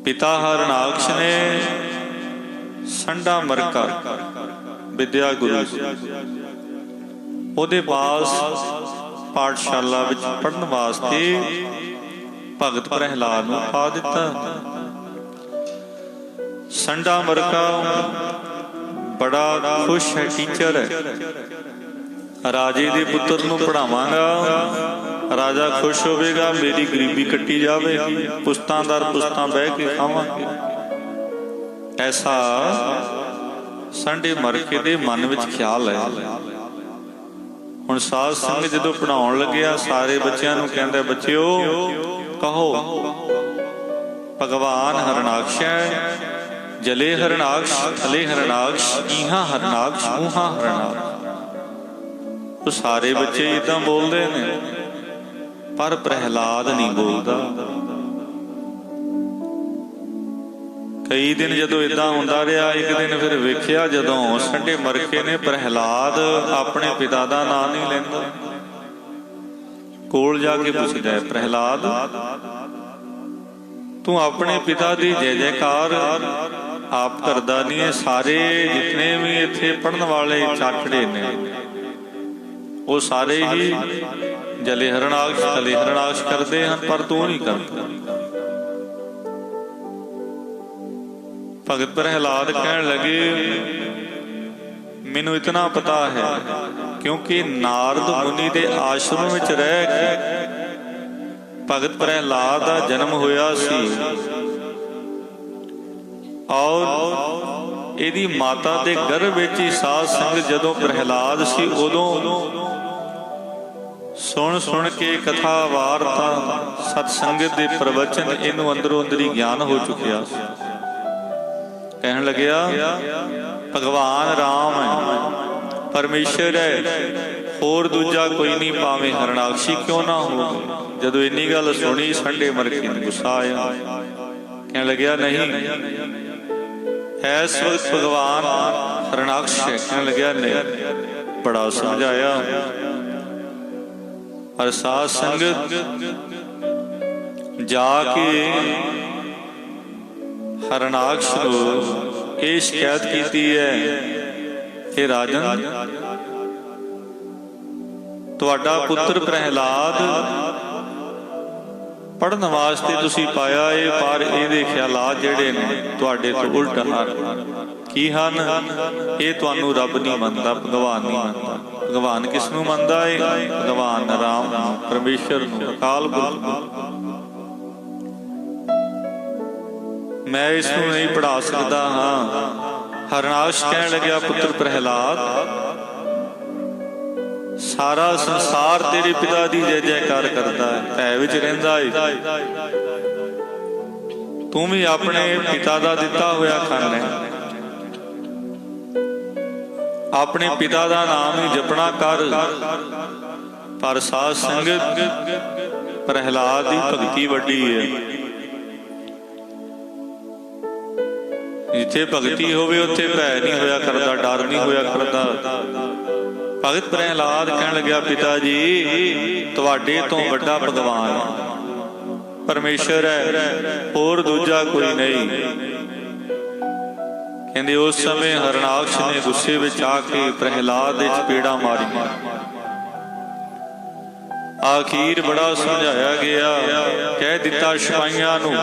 ਪਿਤਾ ਹਰਨਾਕਸ਼ ਨੇ ਸੰਡਾ ਮਰਕਾ ਵਿਦਿਆ ਗੁਰੂ ਉਹਦੇ ਪਾਸ ਪਾਠਸ਼ਾਲਾ ਵਿੱਚ ਪੜ੍ਹਨ ਵਾਸਤੇ ਭਗਤ ਪ੍ਰਹਿਲਾਦ ਨੂੰ ਪਾ ਦਿੱਤਾ। ਸੰਡਾ ਮਰਕਾ ਬੜਾ ਖੁਸ਼ ਹੈ, ਟੀਚਰ ਹੈ। ਰਾਜੇ ਦੇ ਪੁੱਤਰ ਨੂੰ ਪੜ੍ਹਾਵਾਂਗਾ, ਰਾਜਾ ਖੁਸ਼ ਹੋਵੇਗਾ, ਮੇਰੀ ਗਰੀਬੀ ਕੱਟੀ ਜਾਵੇਗੀ, ਪੁਸਤਾਂ ਦਰ ਪੁਸਤਾਂ ਬਹਿ ਕੇ ਖਾਵਾਂਗੇ। ਐਸਾ ਸੰਡੇ ਮਰਕੇ ਦੇ ਮਨ ਵਿੱਚ ਖਿਆਲ ਹੈ। ਹੁਣ ਸਾਧ ਸੰਗਤ ਜਦੋਂ ਪੜ੍ਹਾਉਣ ਲੱਗਿਆ ਸਾਰੇ ਬੱਚਿਆਂ ਨੂੰ ਕਹਿੰਦਾ, ਬੱਚਿਓ ਕਹੋ ਭਗਵਾਨ ਹਰਨਾਕਸ਼ ਹੈ, ਜਲੇ ਹਰਨਾਕਸ਼ ਥਲੇ ਹਰਨਾਕਸ਼ ਇਹਾਂ ਹਰਨਾਕਸ਼ ਉਹਾਂ ਹਰਨਾਕਸ਼। ਉਹ ਸਾਰੇ ਬੱਚੇ ਇਦਾਂ ਬੋਲਦੇ ਨੇ, ਪਰ ਪ੍ਰਹਿਲਾਦ ਨਹੀਂ ਬੋਲਦਾ। ਕਈ ਦਿਨ ਜਦੋਂ ਇਦਾਂ ਹੁੰਦਾ ਰਿਹਾ, ਇੱਕ ਦਿਨ ਫਿਰ ਵੇਖਿਆ ਜਦੋਂ ਸੰਡੇ ਮਰਕੇ ਨੇ ਪ੍ਰਹਿਲਾਦ ਆਪਣੇ ਪਿਤਾ ਦਾ ਨਾਂ ਨਹੀਂ ਲੈਂਦਾ। ਕੋਲ ਜਾ ਕੇ ਪੁੱਛਦਾ, ਪ੍ਰਹਿਲਾਦ ਤੂੰ ਆਪਣੇ ਪਿਤਾ ਦੀ ਜੈ ਜੈਕਾਰ ਆਪ ਕਰਦਾ ਨਹੀਂ ਹੈ। ਸਾਰੇ ਜਿਤਨੇ ਵੀ ਇੱਥੇ ਪੜ੍ਹਨ ਵਾਲੇ ਚਾਟੜੇ ਨੇ ਉਹ ਸਾਰੇ ਹੀ ਜਲੇ ਹਰਨਾਕਸ਼ ਥਲੇ ਹਰਨਾਕਸ਼ ਕਰਦੇ ਹਨ, ਪਰ ਤੂੰ ਨਹੀਂ ਕਰਦਾ। ਭਗਤ ਪ੍ਰਹਿਲਾਦ ਕਹਿਣ ਲੱਗੇ, ਮੈਨੂੰ ਇਤਨਾ ਪਤਾ ਹੈ, ਕਿਉਂਕਿ ਨਾਰਦ ਮੁਨੀ ਦੇ ਆਸ਼ਰਮ ਵਿੱਚ ਰਹਿ ਕੇ ਭਗਤ ਪ੍ਰਹਿਲਾਦ ਦਾ ਜਨਮ ਹੋਇਆ ਸੀ। ਔਰ ਇਹਦੀ ਮਾਤਾ ਦੇ ਗਰਭ ਵਿੱਚ ਹੀ ਸਾਧ ਸੰਗਤ ਜਦੋਂ ਪ੍ਰਹਿਲਾਦ ਸੀ ਉਦੋਂ ਸੁਣ ਸੁਣ ਕੇ ਕਥਾ ਵਾਰਤਾ ਸਤ ਸੰਗਤ ਦੇ ਪ੍ਰਵਚਨ ਇਹਨੂੰ ਅੰਦਰੋਂ ਅੰਦਰੀ ਗਿਆਨ ਹੋ ਚੁੱਕਿਆ ਸੀ। ਕਹਿਣ ਲੱਗਿਆ, ਭਗਵਾਨ ਰਾਮ ਹੈ, ਪਰਮੇਸ਼ਰ ਹੈ, ਹੋਰ ਦੂਜਾ ਕੋਈ ਨਹੀਂ, ਭਾਵੇਂ ਹਰਨਾਕਸ਼ੀ ਕਿਉਂ ਨਾ ਹੋਵੇ। ਜਦੋਂ ਇੰਨੀ ਗੱਲ ਸੁਣੀ ਸੰਡੇ ਮਰਕੇ ਨੂੰ ਗੁੱਸਾ ਆਇਆ। ਕਹਿਣ ਲੱਗਿਆ, ਨਹੀਂ ਇਸ ਵਕਤ ਭਗਵਾਨ ਹਰਨਾਕਸ਼ ਹੈ। ਕਹਿਣ ਲੱਗਿਆ, ਨਹੀਂ। ਬੜਾ ਸਮਝਾਇਆ। ਔਰ ਸਾਧ ਸੰਗਤ ਜਾ ਕੇ ਹਰਨਾਕਸ਼ ਨੂੰ ਇਹ ਸ਼ਿਕਾਇਤ ਕੀਤੀ ਹੈ ਕਿ ਰਾਜਨ, ਤੁਹਾਡਾ ਪੁੱਤਰ ਪ੍ਰਹਿਲਾਦ ਪੜ੍ਹਨ ਵਾਸਤੇ ਤੁਸੀਂ ਪਾਇਆ ਏ, ਪਰ ਇਹਦੇ ਖਿਆਲਾਤ ਜਿਹੜੇ ਨੇ ਤੁਹਾਡੇ ਤੋਂ ਉਲਟ ਹਨ। ਕੀ ਹਨ? ਇਹ ਤੁਹਾਨੂੰ ਰੱਬ ਨਹੀਂ ਮੰਨਦਾ, ਭਗਵਾਨ ਨਹੀਂ ਮੰਨਦਾ। ਭਗਵਾਨ ਕਿਸ ਨੂੰ ਮੰਨਦਾ ਹੈ? ਭਗਵਾਨ ਰਾਮ ਨੂੰ, ਪਰਮੇਸ਼ਰ ਨੂੰ, ਅਕਾਲ ਪੁਰਖ ਨੂੰ। ਮੈਂ ਇਸ ਨੂੰ ਨਹੀਂ ਪੜ੍ਹਾ ਸਕਦਾ ਹਾਂ। ਹਰਨਾਕਸ਼ ਕਹਿਣ ਲੱਗਿਆ, ਪੁੱਤਰ ਪ੍ਰਹਿਲਾਦ, ਸਾਰਾ ਸੰਸਾਰ ਤੇਰੇ ਪਿਤਾ ਦੀ ਜੈ ਜੈਕਾਰ ਕਰਦਾ ਹੈ, ਭੈ ਵਿੱਚ ਰਹਿੰਦਾ ਹੈ। ਤੂੰ ਵੀ ਆਪਣੇ ਪਿਤਾ ਦਾ ਦਿੱਤਾ ਹੋਇਆ ਖਾਨਾ ਹੈ। ਆਪਣੇ ਪਿਤਾ ਦਾ ਨਾਮ ਹੀ ਜਪਣਾ ਕਰ। ਪਰ ਸਾਧ ਸੰਗਤ, ਪ੍ਰਹਿਲਾਦ ਦੀ ਭਗਤੀ ਵੱਡੀ ਹੈ। ਜਿੱਥੇ ਭਗਤੀ ਹੋਵੇ ਉੱਥੇ ਭੈ ਨਹੀਂ ਹੋਇਆ ਕਰਦਾ, ਡਰ ਨਹੀਂ ਹੋਇਆ ਕਰਦਾ। ਭਗਤ ਪ੍ਰਹਿਲਾਦ ਕਹਿਣ ਲੱਗਿਆ, ਪਿਤਾ ਜੀ ਤੁਹਾਡੇ ਤੋਂ ਵੱਡਾ ਭਗਵਾਨ ਪਰਮੇਸ਼ਰ ਹੈ, ਹੋਰ ਦੂਜਾ ਕੋਈ ਨਹੀਂ। ਕਹਿੰਦੇ ਉਸ ਸਮੇਂ ਹਰਨਾਕਸ਼ ਨੇ ਗੁੱਸੇ ਵਿੱਚ ਆ ਕੇ ਪ੍ਰਹਿਲਾਦ ਦੇ ਚਪੇੜਾਂ ਮਾਰੀਆਂ। ਆਖੀਰ ਬੜਾ ਸਮਝਾਇਆ ਗਿਆ, ਕਹਿ ਦਿੱਤਾ ਸਿਪਾਹੀਆਂ ਨੂੰ,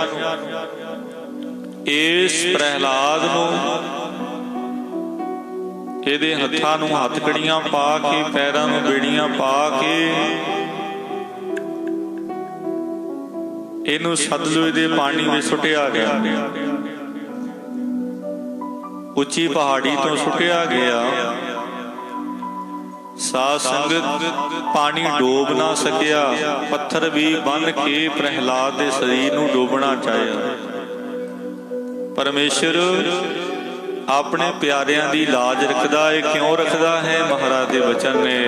ਇਸ ਪ੍ਰਹਿਲਾਦ ਨੂੰ ਇਹਦੇ ਹੱਥਾਂ ਨੂੰ ਹੱਥਕੜੀਆਂ ਪਾ ਕੇ, ਪੈਰਾਂ ਨੂੰ ਬੇੜੀਆਂ ਪਾ ਕੇ ਇਹਨੂੰ ਸਤਲੁਜ ਦੇ ਪਾਣੀ ਵਿੱਚ ਸੁੱਟਿਆ ਗਿਆ। ਉੱਚੀ ਪਹਾੜੀ ਤੋਂ ਸੁੱਟਿਆ ਗਿਆ। ਸਾਧ ਸੰਗਤ, ਪਾਣੀ ਡੋਬ ਨਾ ਸਕਿਆ। ਪੱਥਰ ਵੀ ਬੰਨ ਕੇ ਪ੍ਰਹਿਲਾਦ ਦੇ ਸਰੀਰ ਨੂੰ ਡੋਬਣਾ ਚਾਹਿਆ। ਪਰਮੇਸ਼ਰ ਆਪਣੇ ਪਿਆਰਿਆਂ ਦੀ ਲਾਜ ਰੱਖਦਾ ਹੈ। ਕਿਉਂ ਰੱਖਦਾ ਹੈ? ਮਹਾਰਾਜ ਦੇ ਵਚਨ ਨੇ,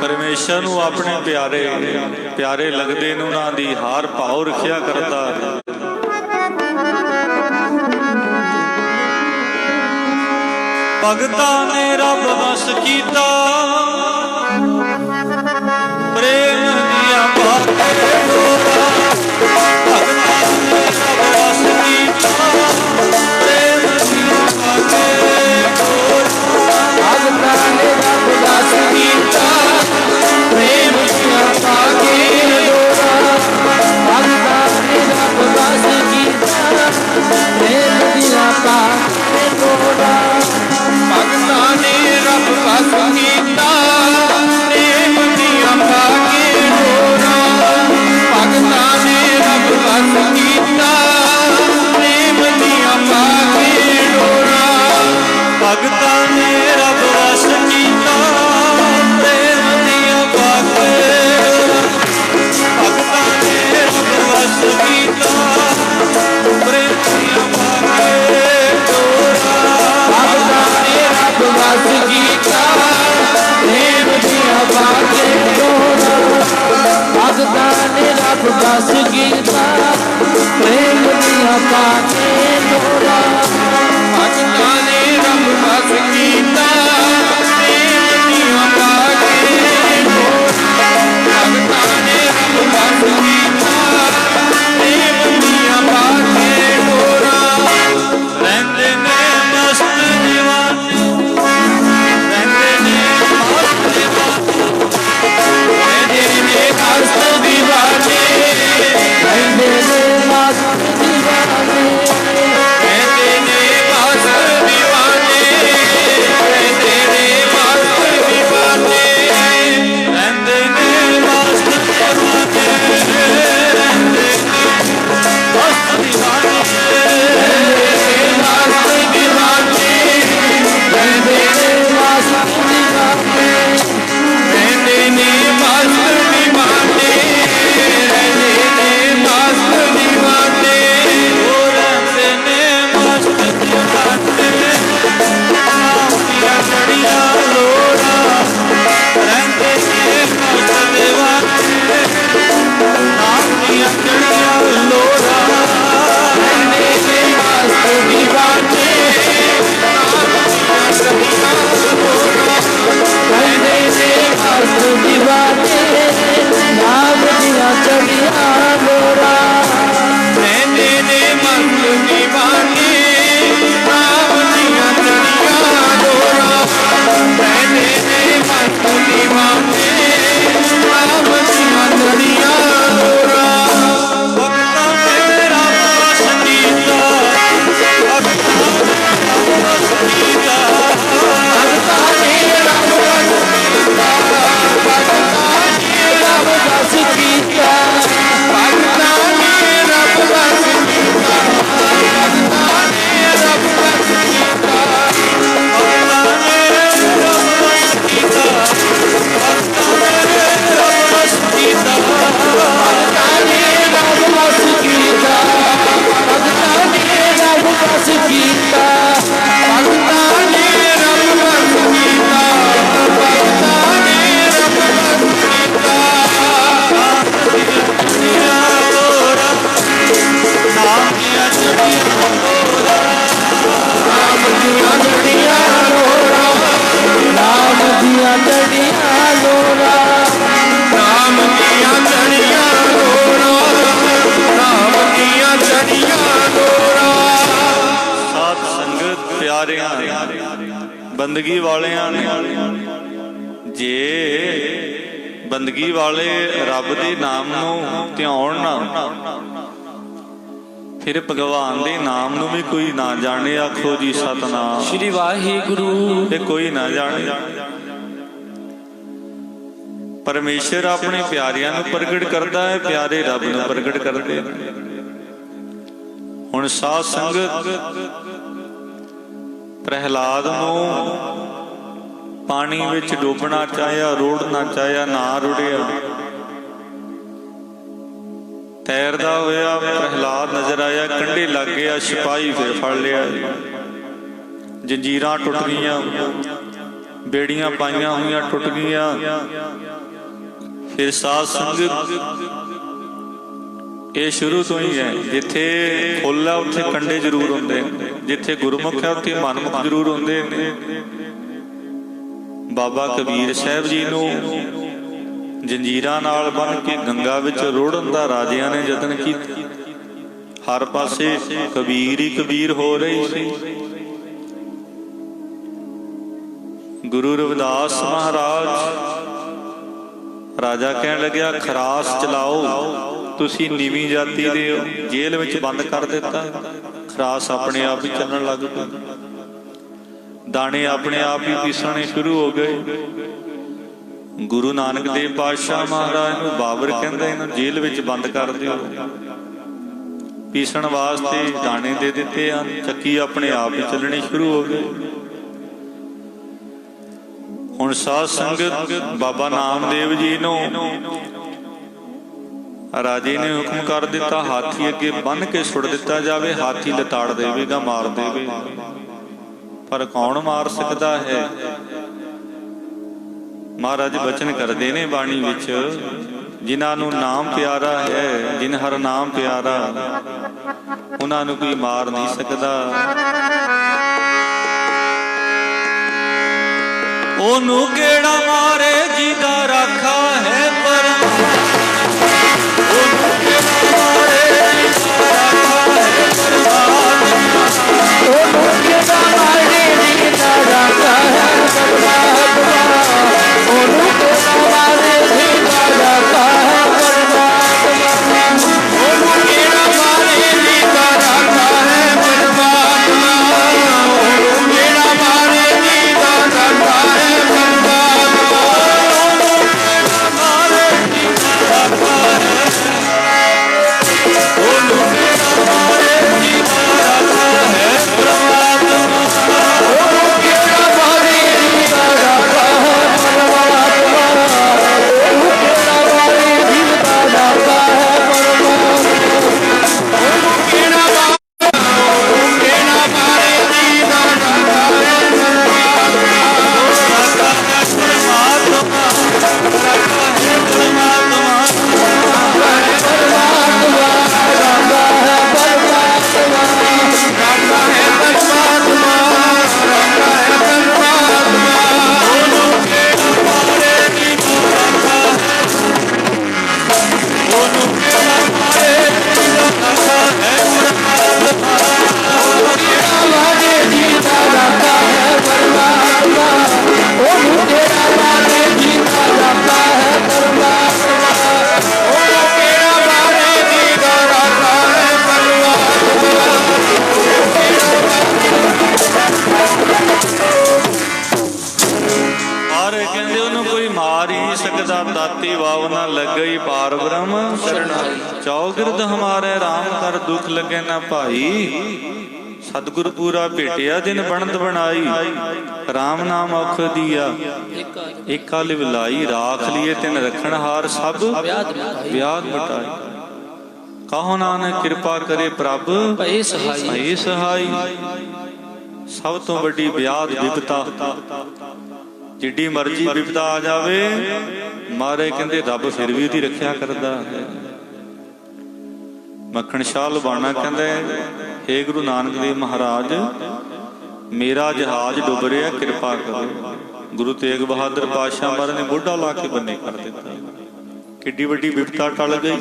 ਪਰਮੇਸ਼ਰ ਨੂੰ ਆਪਣੇ ਪਿਆਰੇ ਲੱਗਦੇ ਨੂੰ ਉਹਨਾਂ ਦੀ ਹਾਰ ਭਾਉ ਰੱਖਿਆ ਕਰਦਾ ਹੈ। ਭਗਤਾਂ ਨੇ ਰੱਬ ਵਸ ਕੀਤਾ, ਪ੍ਰੇਮ ਦੀਆਂ ਬਾਤਾਂ ਡੋਰਾ। ਭਗਤਾਂ ਨੇ ਰੱਬ ਵਸ ਕੀਤਾ, ਪ੍ਰੇਮ ਦੀਆਂ ਬਾਤਾਂ ਡੋਰਾ। ਭਗਤਾਂ ਨੇ ਰੱਬ ਵਸ ਕੀਤਾ, ਪ੍ਰੇਮ ਦੀਆਂ ਬਾਤਾਂ ਡੋਰਾ। ਭਗਤਾਂ ਨੇ ਰੱਬ ਵਸ ਕੀਤਾ, ਪ੍ਰੇਮ ਦੀਆਂ ਬਾਤਾਂ ਡੋਰਾ। ਭਗਤਾਂ ਨੇ ਰੱਬ ਵਸ ਕੀਤਾ, ਬੰਦਗੀ ਵਾਲਿਆਂ ਨੇ ਜੇ ਬੰਦਗੀ ਵਾਲੇ ਰੱਬ ਦੇ ਨਾਮ ਨੂੰ ਧਿਆਉਣ ਨਾ, ਫਿਰ ਭਗਵਾਨ ਦੇ ਨਾਮ ਨੂੰ ਵੀ ਕੋਈ ਨਾ ਜਾਣੇ। ਆਖੋ ਜੀ ਸਤਨਾਮ ਸ੍ਰੀ ਵਾਹਿਗੁਰੂ। ਤੇ ਕੋਈ ਨਾ ਜਾਣੇ। ਪਰਮੇਸ਼ਰ ਆਪਣੇ ਪਿਆਰਿਆਂ ਨੂੰ ਪ੍ਰਗਟ ਕਰਦਾ ਹੈ, ਪਿਆਰੇ ਰੱਬ ਨੂੰ ਪ੍ਰਗਟ ਕਰਦੇ ਨੇ। ਹੁਣ ਸਾਧ ਸੰਗਤ ਪ੍ਰਹਿਲਾਦ ਨੂੰ ਪਾਣੀ ਵਿੱਚ ਡੋਬਣਾ ਚਾਹਿਆ, ਰੋੜਨਾ ਚਾਹਿਆ, ਨਾ ਰੁੜਿਆ। ਤੈਰਦਾ ਹੋਇਆ ਪ੍ਰਹਿਲਾਦ ਨਜ਼ਰ ਆਇਆ, ਕੰਢੇ ਲੱਗ ਗਿਆ, ਸਿਪਾਹੀ ਫਿਰ ਫੜ ਲਿਆ। ਜੰਜੀਰਾਂ ਟੁੱਟ ਗਈਆਂ, ਬੇੜੀਆਂ ਪਾਈਆਂ ਹੋਈਆਂ ਟੁੱਟ ਗਈਆਂ। ਫਿਰ ਸਾਧ ਸੰਗਤ ਇਹ ਸ਼ੁਰੂ ਤੋਂ ਹੀ ਹੈ, ਜਿੱਥੇ ਫੁੱਲ ਹੈ ਉੱਥੇ ਕੰਢੇ ਜ਼ਰੂਰ ਹੁੰਦੇ ਨੇ, ਜਿੱਥੇ ਗੁਰਮੁਖ ਹੈ ਉੱਥੇ ਮਨਮੁਖ ਜ਼ਰੂਰ ਹੁੰਦੇ ਨੇ। ਬਾਬਾ ਕਬੀਰ ਸਾਹਿਬ ਜੀ ਨੂੰ ਜੰਜੀਰਾਂ ਨਾਲ ਬੰਨ੍ਹ ਕੇ ਗੰਗਾ ਵਿੱਚ ਰੋੜਨ ਦਾ ਰਾਜਿਆਂ ਨੇ ਯਤਨ ਕੀਤਾ। ਹਰ ਪਾਸੇ ਕਬੀਰ ਹੀ ਕਬੀਰ ਹੋ ਰਹੀ ਸੀ। ਗੁਰੂ ਰਵਿਦਾਸ ਮਹਾਰਾਜ ਰਾਜਾ ਕਹਿਣ ਲੱਗਿਆ, ਖਰਾਸ ਚਲਾਓ, ਤੁਸੀਂ ਨੀਵੀਂ ਜਾਤੀ ਦੇ ਹੋ, ਜੇਲ੍ਹ ਵਿੱਚ ਬੰਦ ਕਰ ਦਿੱਤਾ। ਖਰਾਸ ਆਪਣੇ ਆਪ ਹੀ ਚੱਲਣ ਲੱਗ ਪਿਆ, ਦਾਣੇ ਆਪਣੇ ਆਪ ਹੀ ਪੀਸਣੇ ਸ਼ੁਰੂ ਹੋ ਗਏ। ਗੁਰੂ ਨਾਨਕ ਦੇਵ ਪਾਤਸ਼ਾਹ ਮਹਾਰਾਜ ਨੂੰ ਬਾਬਰ ਕਹਿੰਦਾ, ਇਹਨੂੰ ਜੇਲ੍ਹ ਵਿੱਚ ਬੰਦ ਕਰ ਦਿਓ। ਪੀਸਣ ਵਾਸਤੇ ਦਾਣੇ ਦੇ ਦਿੱਤੇ ਹਨ, ਚੱਕੀ ਆਪਣੇ ਆਪ ਹੀ ਚੱਲਣੀ ਸ਼ੁਰੂ ਹੋ ਗਈ। ਹੁਣ ਸਾਧ ਸੰਗਤ ਬਾਬਾ ਨਾਮਦੇਵ ਜੀ ਨੂੰ ਰਾਜੇ ਨੇ ਹੁਕਮ ਕਰ ਦਿੱਤਾ, ਹਾਥੀ ਅੱਗੇ ਬੰਨ੍ਹ ਕੇ ਸੁੱਟ ਦਿੱਤਾ ਜਾਵੇ। ਹਾਥੀ ਲਤਾੜ ਦੇਵੇਗਾ, ਮਾਰ ਦੇਵੇਗਾ, ਪਰ ਕੌਣ ਮਾਰ ਸਕਦਾ ਹੈ? ਮਹਾਰਾਜ ਬਚਨ ਕਰਦੇ ਨੇ ਬਾਣੀ ਵਿੱਚ, ਜਿਨ੍ਹਾਂ ਨੂੰ ਨਾਮ ਪਿਆਰਾ ਹੈ, ਜਿਨ ਹਰ ਨਾਮ ਪਿਆਰਾ, ਉਹਨਾਂ ਨੂੰ ਕੋਈ ਮਾਰ ਨਹੀਂ ਸਕਦਾ। ਉਹਨੂੰ ਕਿਹੜਾ ਮਾਰੇ ਜਿਹਦਾ ਰਾਖਾ ਹੈ ਪਰਮਾਤਮਾ। ਉਹਨੂੰ ਕਿਹੜਾ ਮਾਰੇ ਜਿਹਦਾ ਰਾਖਾ ਹੈ ਪਰਮਾਤਮਾ। ਉਹਨੂੰ ਕਿਹੜਾ ਮਾਰੇ ਜਿਹਦਾ ਰਾਖਾ ਹੈ ਪਰਮਾਤਮਾ। ਉਹਨੂੰ ਕਿਹੜਾ ਮਾਰੇ ਜਿਹਦਾ ਰਾਖਾ ਹੈ ਪਰਮਾਤਮਾ। ਉਹਨੂੰ ਕਿਹੜਾ ਮਾਰੇ ਜਿਹਦਾ ਰਾਖਾ ਹੈ ਪਰਮਾਤਮਾ। ਉਹਨੂੰ ਕਿਹੜਾ ਮਾਰੇ ਜਿਹਦਾ ਰਾਖਾ ਹੈ ਪਰਮਾਤਮਾ। ਉਹਨੂੰ ਕਿਹੜਾ ਮਾਰੇ ਜਿਹਦਾ ਰਾਖਾ ਹੈ ਪਰਮਾਤਮਾ। ਉਹਨੂੰ ਕਿਹੜਾ ਮਾਰੇ ਜਿਹਦਾ ਰਾਖਾ ਹੈ ਪਰਮਾਤਮਾ। ਉਹਨੂੰ ਕਿਹੜਾ ਮਾਰੇ ਜਿਹਦਾ ਰਾਖਾ ਹੈ ਪਰਮਾਤਮਾ। ਉਹਨੂੰ ਕਿਹੜਾ ਮਾਰੇ ਜਿਹਦਾ ਰਾਖਾ ਹੈ ਦਾਤੀ ਵਾਵ ਨਾ ਲੱਗਈ ਪਾਰ ਬ੍ਰਹਮ ਚੌਗਿਰਦ ਹਮਾਰੇ ਰਾਮ ਕਰ ਦੁਖ ਲਗੇ ਨਾ ਭਾਈ। ਸਤਿਗੁਰ ਪੂਰਾ ਭੇਟਿਆ ਦਿਨ ਬਣਤ ਬਣਾਈ। ਰਾਮ ਨਾਮ ਔਖ ਦੀਆ ਏਕਾ ਲਿਵ ਲਾਈ। ਰਾਖ ਲਿਏ ਤਿਨ ਰਖਣ ਹਾਰ ਸਭ ਵਿਆਦ ਮਿਟਾਈ। ਕਹੋ ਨਾਨਕ ਕਿਰਪਾ ਕਰੇ ਪ੍ਰਭ ਭਏ ਸਹਾਈ। ਸਭ ਤੋਂ ਵੱਡੀ ਵਿਆਦ ਵਿਪਤਾ, ਜਿੱਡੀ ਮਰਜ਼ੀ ਵਿਪਤਾ ਆ ਜਾਵੇ, ਮਾਰੇ ਕਹਿੰਦੇ ਰੱਬ ਫਿਰ ਵੀ ਉਹਦੀ ਰੱਖਿਆ ਕਰਦਾ ਹੈ। ਮੱਖਣ ਸ਼ਾਹ ਲੁਬਾਣਾ ਕਹਿੰਦਾ, ਹੇ ਗੁਰੂ ਨਾਨਕ ਦੇਵ ਮਹਾਰਾਜ, ਮੇਰਾ ਜਹਾਜ਼ ਡੁੱਬ ਰਿਹਾ, ਕਿਰਪਾ ਕਰੋ। ਗੁਰੂ ਤੇਗ ਬਹਾਦਰ ਪਾਤਸ਼ਾਹ ਮਹਾਰਾਜ ਨੇ ਮੋਢਾ ਲਾ ਕੇ ਬੰਨੇ ਕਰ ਦਿੱਤਾ। ਕਿੱਡੀ ਵੱਡੀ ਵਿਪਤਾ ਟਲ ਗਈ।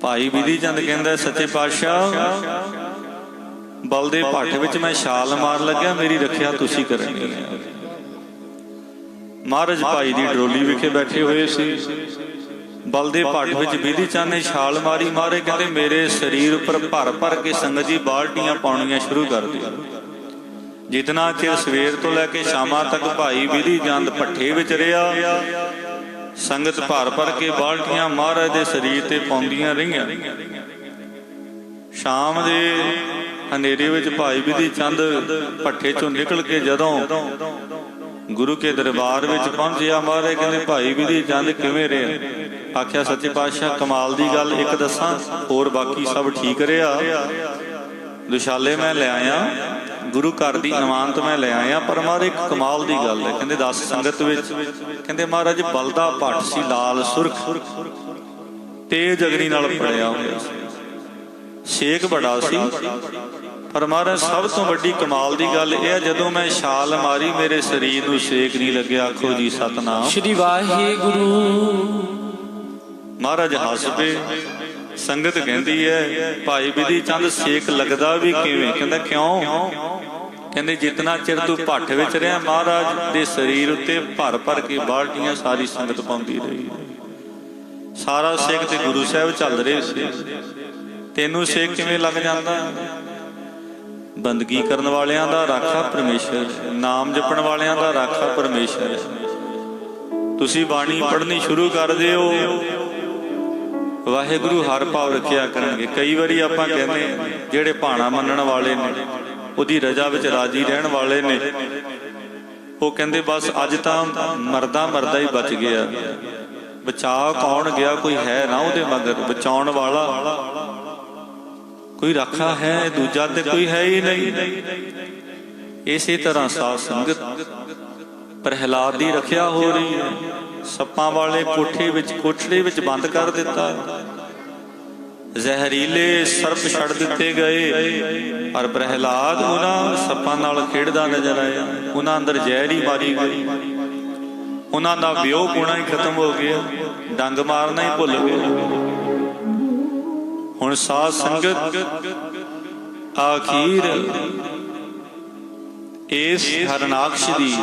ਭਾਈ ਬਿਧੀ ਚੰਦ ਕਹਿੰਦਾ, ਸੱਚੇ ਪਾਤਸ਼ਾਹ ਬਲ ਦੇ ਭੱਠ ਵਿੱਚ ਮੈਂ ਛਾਲ ਮਾਰ ਲੱਗਿਆ, ਮੇਰੀ ਰੱਖਿਆ ਤੁਸੀਂ ਕਰਨੀ ਹੈ। ਮਹਾਰਾਜ ਭਾਈ ਦੀ ਡਰੋਲੀ ਵਿਖੇ ਬੈਠੇ ਹੋਏ ਸੀ। ਬਲ ਦੇ ਭੱਠ ਵਿੱਚ ਬਿਧੀ ਚੰਦ ਨੇ ਛਾਲ ਮਾਰੀ। ਮਹਾਰਾਜ ਕਹਿੰਦੇ ਮੇਰੇ ਸਰੀਰ ਉੱਪਰ ਭਰ ਭਰ ਕੇ ਸੰਗਤ ਜੀ ਬਾਲਟੀਆਂ ਪਾਉਣੀਆਂ ਸ਼ੁਰੂ ਕਰ ਦਿਓ। ਜਿਤਨਾ ਚਿਰ ਸਵੇਰ ਤੋਂ ਲੈ ਕੇ ਸ਼ਾਮਾਂ ਤੱਕ ਭਾਈ ਬਿਧੀ ਚੰਦ ਭੱਠੇ ਵਿੱਚ ਰਿਹਾ, ਸੰਗਤ ਭਰ ਭਰ ਕੇ ਬਾਲਟੀਆਂ ਮਹਾਰਾਜ ਦੇ ਸਰੀਰ ਤੇ ਪਾਉਂਦੀਆਂ ਰਹੀਆਂ। ਸ਼ਾਮ ਦੇ ਹਨੇਰੇ ਵਿੱਚ ਭਾਈ ਬਿਧੀ ਚੰਦ ਭੱਠੇ ਚੋਂ ਨਿਕਲ ਕੇ ਜਦੋਂ ਗੁਰੂ ਕੇ ਦਰਬਾਰ ਵਿੱਚ ਪਹੁੰਚਿਆ, ਮਹਾਰਾਜ ਕਹਿੰਦੇ ਭਾਈ ਬਿਧੀ ਚੰਦ ਕਿਵੇਂ ਰਿਹਾ? ਆਖਿਆ ਸੱਚੇ ਪਾਤਸ਼ਾਹ ਕਮਾਲ ਦੀ ਗੱਲ ਇੱਕ ਦੱਸਾਂ, ਹੋਰ ਬਾਕੀ ਸਭ ਠੀਕ ਰਿਹਾ। ਦੁਸ਼ਾਲੇ ਮੈਂ ਲੈ ਆਇਆ, ਗੁਰੂ ਘਰ ਦੀ ਇਮਾਨਤ ਮੈਂ ਲੈ ਆਇਆ, ਪਰ ਮਹਾਰਾਜ ਇੱਕ ਕਮਾਲ ਦੀ ਗੱਲ ਹੈ। ਕਹਿੰਦੇ 10 ਸੰਗਤ ਵਿੱਚ ਕਹਿੰਦੇ ਮਹਾਰਾਜ ਬਲ ਦਾ ਭੱਠ ਸੀ, ਲਾਲ ਸੁਰਖ ਤੇਜ ਅਗਨੀ ਨਾਲ ਭਰਿਆ ਹੋਇਆ ਸੀ, ਛੇਕ ਬੜਾ ਸੀ। ਪਰ ਮਹਾਰਾਜ ਸਭ ਤੋਂ ਵੱਡੀ ਕਮਾਲ ਦੀ ਗੱਲ ਇਹ ਹੈ, ਜਦੋਂ ਮੈਂ ਛਾਲ ਮਾਰੀ ਮੇਰੇ ਸਰੀਰ ਨੂੰ ਛੇਕ ਨਹੀਂ ਲੱਗਿਆ। ਆਖੋ ਜੀ ਸਤਨਾਮ ਸ੍ਰੀ ਵਾਹਿਗੁਰੂ। ਮਹਾਰਾਜ ਹੱਸ ਪਏ। ਸੰਗਤ ਕਹਿੰਦੀ ਹੈ ਭਾਈ ਬਿਧੀ ਚੰਦ ਛੇਕ ਲੱਗਦਾ ਵੀ ਕਿਵੇਂ? ਕਹਿੰਦਾ ਕਿਉਂ? ਕਹਿੰਦੇ ਜਿਤਨਾ ਚਿਰ ਤੂੰ ਭੱਠ ਵਿੱਚ ਰਿਹਾ, ਮਹਾਰਾਜ ਦੇ ਸਰੀਰ ਉੱਤੇ ਭਰ ਭਰ ਕੇ ਬਾਲਟੀਆਂ ਸਾਰੀ ਸੰਗਤ ਪਾਉਂਦੀ ਰਹੀ। ਸਾਰਾ ਛੇਕ ਤੇ ਗੁਰੂ ਸਾਹਿਬ ਚੱਲ ਰਹੇ ਸੀ, ਤੈਨੂੰ ਛੇਕ ਕਿਵੇਂ ਲੱਗ ਜਾਂਦਾ? ਬੰਦਗੀ ਕਰਨ ਵਾਲਿਆਂ ਦਾ ਰਾਖਾ ਪਰਮੇਸ਼ਰ, ਨਾਮ ਜਪਣ ਵਾਲਿਆਂ ਦਾ ਰਾਖਾ ਪਰਮੇਸ਼ਰ। ਤੁਸੀਂ ਬਾਣੀ ਪੜ੍ਹਨੀ ਸ਼ੁਰੂ ਕਰ ਦਿਓ, ਵਾਹਿਗੁਰੂ ਹਰ ਭਾਵ ਰੱਖਿਆ ਕਰਨਗੇ। ਕਈ ਵਾਰੀ ਆਪਾਂ ਕਹਿੰਦੇ ਜਿਹੜੇ ਭਾਣਾ ਮੰਨਣ ਵਾਲੇ ਨੇ, ਉਹਦੀ ਰਜ਼ਾ ਵਿੱਚ ਰਾਜੀ ਰਹਿਣ ਵਾਲੇ ਨੇ, ਉਹ ਕਹਿੰਦੇ ਬਸ ਅੱਜ ਤਾਂ ਮਰਦਾ ਮਰਦਾ ਹੀ ਬਚ ਗਿਆ, ਬਚਾ ਕੌਣ ਗਿਆ? ਕੋਈ ਹੈ ਨਾ ਉਹਦੇ ਮਗਰ ਬਚਾਉਣ ਵਾਲਾ, ਕੋਈ ਰਾਖਾ ਹੈ? ਦੂਜਾ ਤੇ ਕੋਈ ਹੈ ਹੀ ਨਹੀਂ। ਇਸੇ ਤਰ੍ਹਾਂ ਸਾਧ ਸੰਗਤ ਪ੍ਰਹਿਲਾਦ ਦੀ ਰੱਖਿਆ ਹੋ ਰਹੀ ਹੈ। ਸੱਪਾਂ ਵਾਲੇ ਕੋਠੜੇ ਵਿੱਚ ਬੰਦ ਕਰ ਦਿੱਤਾ, ਜ਼ਹਿਰੀਲੇ ਸਰਪ ਛੱਡ ਦਿੱਤੇ ਗਏ, ਪਰ ਪ੍ਰਹਿਲਾਦ ਉਹਨਾਂ ਸੱਪਾਂ ਨਾਲ ਖੇਡਦਾ ਨਜ਼ਰ ਆਇਆ। ਉਹਨਾਂ ਅੰਦਰ ਜ਼ਹਿਰ ਹੀ ਮਾਰੀ ਗਈ, ਉਹਨਾਂ ਦਾ ਵਿਉਹ ਪੁਣਾ ਹੀ ਖਤਮ ਹੋ ਗਿਆ, ਡੰਗ ਮਾਰਨਾ ਹੀ ਭੁੱਲ ਗਏ। ਹੁਣ ਸਾਧ ਸੰਗਤ ਆਖੀਰ ਇਸ ਹਰਨਾਕਸ਼ ਦੀ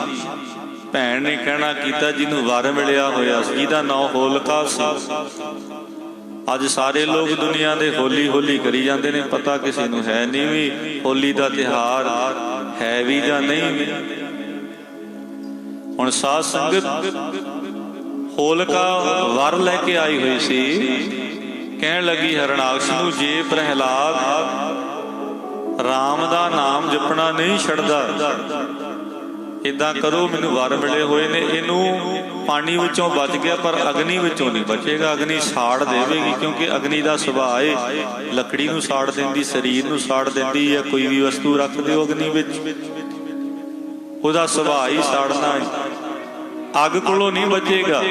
ਭੈਣ ਨੇ ਕਹਿਣਾ ਕੀਤਾ, ਜਿਹਨੂੰ ਵਰ ਮਿਲਿਆ ਹੋਇਆ ਸੀ, ਜਿਹਦਾ ਨਾਂ ਹੋਲਕਾ ਸੀ। ਅੱਜ ਸਾਰੇ ਲੋਕ ਦੁਨੀਆ ਦੇ ਹੋਲੀ ਹੋਲੀ ਕਰੀ ਜਾਂਦੇ ਨੇ, ਪਤਾ ਕਿਸੇ ਨੂੰ ਹੈ ਨਹੀਂ ਵੀ ਹੋਲੀ ਦਾ ਤਿਉਹਾਰ ਹੈ ਵੀ ਜਾਂ ਨਹੀਂ ਵੀ। ਹੁਣ ਸਾਧ ਸੰਗਤ ਹੋਲਕਾ ਵਰ ਲੈ ਕੇ ਆਈ ਹੋਈ ਸੀ। ਕਹਿਣ ਲੱਗੀ ਹਰਨਾਕਸ਼ ਨੂੰ, ਜੇ ਪ੍ਰਹਿਲਾਦ ਰਾਮ ਦਾ ਨਾਮ ਜਪਣਾ ਨਹੀਂ ਛੱਡਦਾ, ਏਦਾਂ ਕਰੋ, ਮੈਨੂੰ ਵਰ ਮਿਲੇ ਹੋਏ ਨੇ, ਇਹਨੂੰ ਪਾਣੀ ਵਿੱਚੋਂ ਬਚ ਗਿਆ ਪਰ ਅਗਨੀ ਵਿੱਚੋਂ ਨਹੀਂ ਬਚੇਗਾ। ਅਗਨੀ ਸਾੜ ਦੇਵੇਗੀ, ਕਿਉਂਕਿ ਅਗਨੀ ਦਾ ਸੁਭਾਅ ਹੈ ਲੱਕੜੀ ਨੂੰ ਸਾੜ ਦਿੰਦੀ, ਸਰੀਰ ਨੂੰ ਸਾੜ ਦਿੰਦੀ ਹੈ। ਕੋਈ ਵੀ ਵਸਤੂ ਰੱਖ ਦਿਓ ਅਗਨੀ ਵਿੱਚ, ਉਹਦਾ ਸੁਭਾਅ ਹੀ ਸਾੜਨਾ ਹੈ, ਅੱਗ ਕੋਲੋਂ ਨਹੀਂ ਬਚੇਗਾ।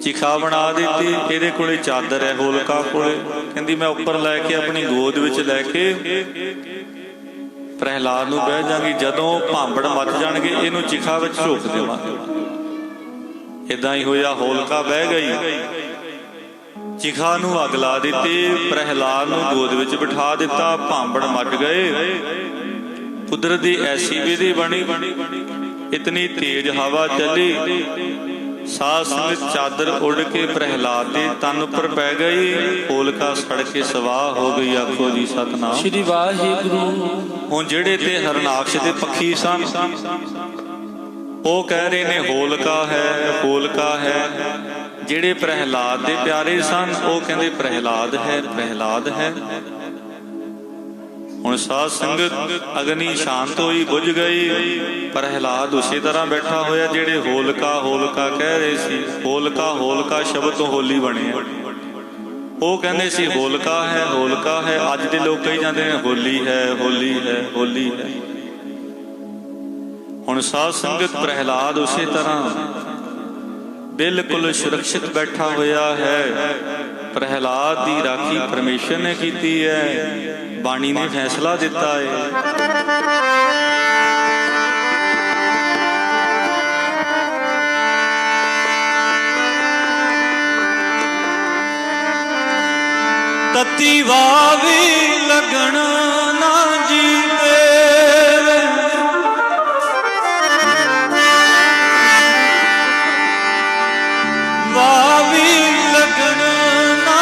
ਚਿਖਾ ਬਣਾ ਦਿੱਤੀ, ਇਹਦੇ ਕੋਲੇ ਚਾਦਰ ਹੈ ਹੋਲਕਾ ਕੋਲੇ। ਕਹਿੰਦੀ ਮੈਂ ਉੱਪਰ ਲੈ ਕੇ ਆਪਣੀ ਗੋਦ ਵਿੱਚ ਲੈ ਕੇ ਪ੍ਰਹਿਲਾਦ ਨੂੰ ਬਹਿ ਜਾਗੀ, ਜਦੋਂ ਭਾਂਬੜ ਮੱਚ ਜਾਣਗੇ ਇਹਨੂੰ ਚਿਖਾ ਵਿੱਚ ਝੋਕ ਦੇਵਾਂਗੇ। ਏਦਾਂ ਹੀ ਹੋਇਆ, ਹੋਲਕਾ ਬਹਿ ਗਈ, ਚਿਖਾ ਨੂੰ ਅੱਗ ਲਾ ਦਿੱਤੀ, ਪ੍ਰਹਿਲਾਦ ਨੂੰ ਗੋਦ ਵਿੱਚ ਬਿਠਾ ਦਿੱਤਾ, ਭਾਂਬੜ ਮੱਚ ਗਏ। ਕੁਦਰਤ ਦੀ ਐਸੀ ਵਿਧੀ ਬਣੀ, ਇਤਨੀ ਤੇਜ਼ ਹਵਾ ਚੱਲੀ, ਸਾਧ ਸੰਗਤ ਚਾਦਰ ਉੱਡ ਕੇ ਪ੍ਰਹਿਲਾਦ ਦੇ ਤਨ ਉੱਪਰ ਪੈ ਗਈ, ਹੋਲਕਾ ਸੜ ਕੇ ਸਵਾਹ ਹੋ ਗਈ। ਆਖੋ ਜੀ ਸਤਨਾਮ ਸ੍ਰੀ ਵਾਹਿਗੁਰੂ। ਹੁਣ ਜਿਹੜੇ ਤੇ ਹਰਨਾਕਸ਼ ਦੇ ਪੱਖੀ ਸਨ, ਉਹ ਕਹਿ ਰਹੇ ਨੇ ਹੋਲਕਾ ਹੈ, ਹੋਲਕਾ ਹੈ। ਜਿਹੜੇ ਪ੍ਰਹਿਲਾਦ ਦੇ ਪਿਆਰੇ ਸਨ, ਉਹ ਕਹਿੰਦੇ ਪ੍ਰਹਿਲਾਦ ਹੈ, ਪ੍ਰਹਿਲਾਦ ਹੈ। ਹੁਣ ਸਾਧ ਸੰਗਤ ਅਗਨੀ ਸ਼ਾਂਤ ਹੋਈ, ਬੁਝ ਗਈ, ਪ੍ਰਹਿਲਾਦ ਉਸੇ ਤਰ੍ਹਾਂ ਬੈਠਾ ਹੋਇਆ। ਜਿਹੜੇ ਹੋਲਕਾ ਹੋਲਕਾ ਕਹਿ ਰਹੇ ਸੀ, ਹੋਲਕਾ ਹੋਲਕਾ ਸ਼ਬਦ ਤੋਂ ਹੋਲੀ ਬਣੇ, ਉਹ ਕਹਿੰਦੇ ਸੀ ਹੋਲਕਾ ਹੈ, ਹੋਲਕਾ ਹੈ। ਅੱਜ ਦੇ ਲੋਕ ਕਹੀ ਜਾਂਦੇ ਨੇ ਹੋਲੀ ਹੈ, ਹੋਲੀ ਹੈ, ਹੋਲੀ ਹੈ। ਹੁਣ ਸਾਧ ਸੰਗਤ ਪ੍ਰਹਿਲਾਦ ਉਸੇ ਤਰ੍ਹਾਂ ਬਿਲਕੁਲ ਸੁਰੱਖਿਅਤ ਬੈਠਾ ਹੋਇਆ ਹੈ। ਪ੍ਰਹਿਲਾਦ ਦੀ ਰਾਖੀ ਪਰਮੇਸ਼ਰ ਨੇ ਕੀਤੀ ਹੈ, ਬਾਣੀ ਨੇ ਫੈਸਲਾ ਦਿੱਤਾ ਹੈ। ਤਤੀ ਵਾਵੀ ਲਗਣ ਨਾ ਜੀਵੇ ਵਾਵੀ ਲਗਣ ਨਾ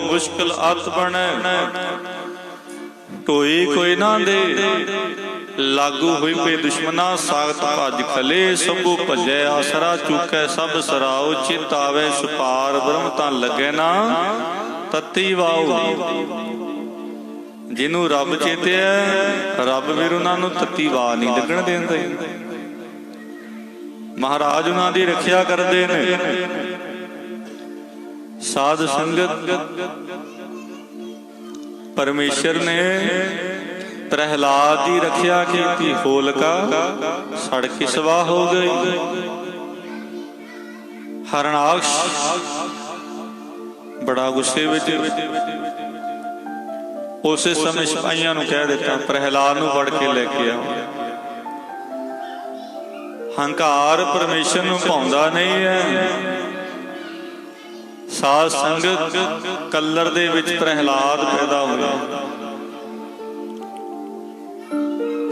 ਮੁਸ਼ਕਿਲ ਅਤ ਬਣੈ ਢੋਈ ਕੋਈ ਨਾ ਦੇ ਲਾਗੂ ਹੋਈ ਪੇ ਦੁਸ਼ਮਨਾ ਸਾਗਤ ਭੱਜ ਖਲੇ ਸਭੂ ਭਜੈ ਆਸਰਾ ਚੁਕੈ ਸਭ ਸਰਾਉ ਚਿਤ ਆਵੇ ਸੁਪਾਰ ਬ੍ਰਹਮ ਤਾਂ ਲੱਗੇ ਨਾ ਤਤੀ ਵਾਉ ਜਿਹਨੂੰ ਰੱਬ ਚੇਤਿਆ ਰੱਬ ਵੀਰ ਉਹਨਾਂ ਨੂੰ ਤਤੀ ਵਾਹ ਨਹੀਂ ਲੱਗਣ ਦਿੰਦਾ। ਮਹਾਰਾਜ ਉਹਨਾਂ ਦੀ ਰੱਖਿਆ ਕਰਦੇ ਨੇ। ਸਾਧ ਸੰਗਤ ਪਰਮੇਸ਼ਰ ਨੇ ਪ੍ਰਹਿਲਾਦ ਦੀ ਰੱਖਿਆ ਕੀਤੀ, ਹੋਲਕਾ ਸੜ ਕੇ ਸਵਾਹ ਹੋ ਗਈ। ਹਰਨਾਕਸ਼ ਬੜਾ ਗੁੱਸੇ ਵਿੱਚ ਉਸੇ ਸਮੇਂ ਸਿਪਾਹੀਆਂ ਨੂੰ ਕਹਿ ਦਿੱਤਾ ਪ੍ਰਹਿਲਾਦ ਨੂੰ ਫੜ ਕੇ ਲੈ ਕੇ ਆਓ। ਹੰਕਾਰ ਪਰਮੇਸ਼ਰ ਨੂੰ ਭਾਉਂਦਾ ਨਹੀਂ ਹੈ। ਸਾਧ ਸੰਗਤ ਕਲਰ ਦੇ ਵਿੱਚ ਪ੍ਰਹਿਲਾਦ ਪੈਦਾ ਹੋਇਆ।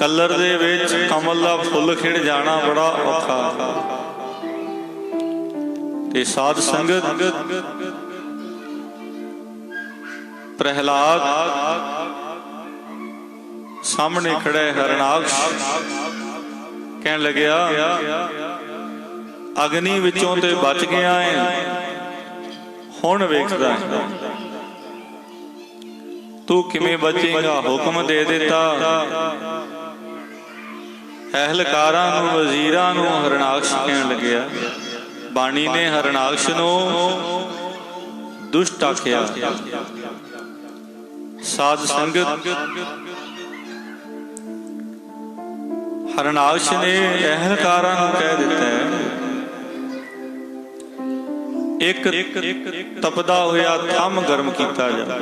ਕਲਰ ਦੇ ਵਿੱਚ ਕਮਲ ਦਾ ਫੁੱਲ ਖਿੜ ਜਾਣਾ ਬੜਾ ਔਖਾ। ਤੇ ਸਾਧ ਸੰਗਤ ਪ੍ਰਹਿਲਾਦ ਸਾਹਮਣੇ ਖੜਾ ਹਰਨਾਕਸ਼ ਕਹਿਣ ਲੱਗਿਆ ਅਗਨੀ ਵਿੱਚੋਂ ਤੇ ਬਚ ਗਿਆ ਏ, ਹੁਣ ਵੇਖਦਾ ਤੂੰ ਕਿਵੇਂ ਬਚੇਗਾ। ਹੁਕਮ ਦੇ ਦਿੱਤਾ ਅਹਿਲਕਾਰਾਂ ਨੂੰ, ਵਜ਼ੀਰਾਂ ਨੂੰ ਹਰਨਾਕਸ਼ ਕਹਿਣ ਲੱਗਿਆ। ਬਾਣੀ ਨੇ ਹਰਨਾਕਸ਼ ਨੂੰ ਦੁਸ਼ਟ ਆਖਿਆ। ਸਾਧ ਸੰਗਤ ਹਰਨਾਕਸ਼ ਨੇ ਅਹਿਲਕਾਰਾਂ ਨੂੰ ਕਹਿ ਦਿੱਤਾ ਇੱਕ ਤਪਦਾ ਹੋਇਆ ਥੰਮ ਗਰਮ ਕੀਤਾ ਜਾ।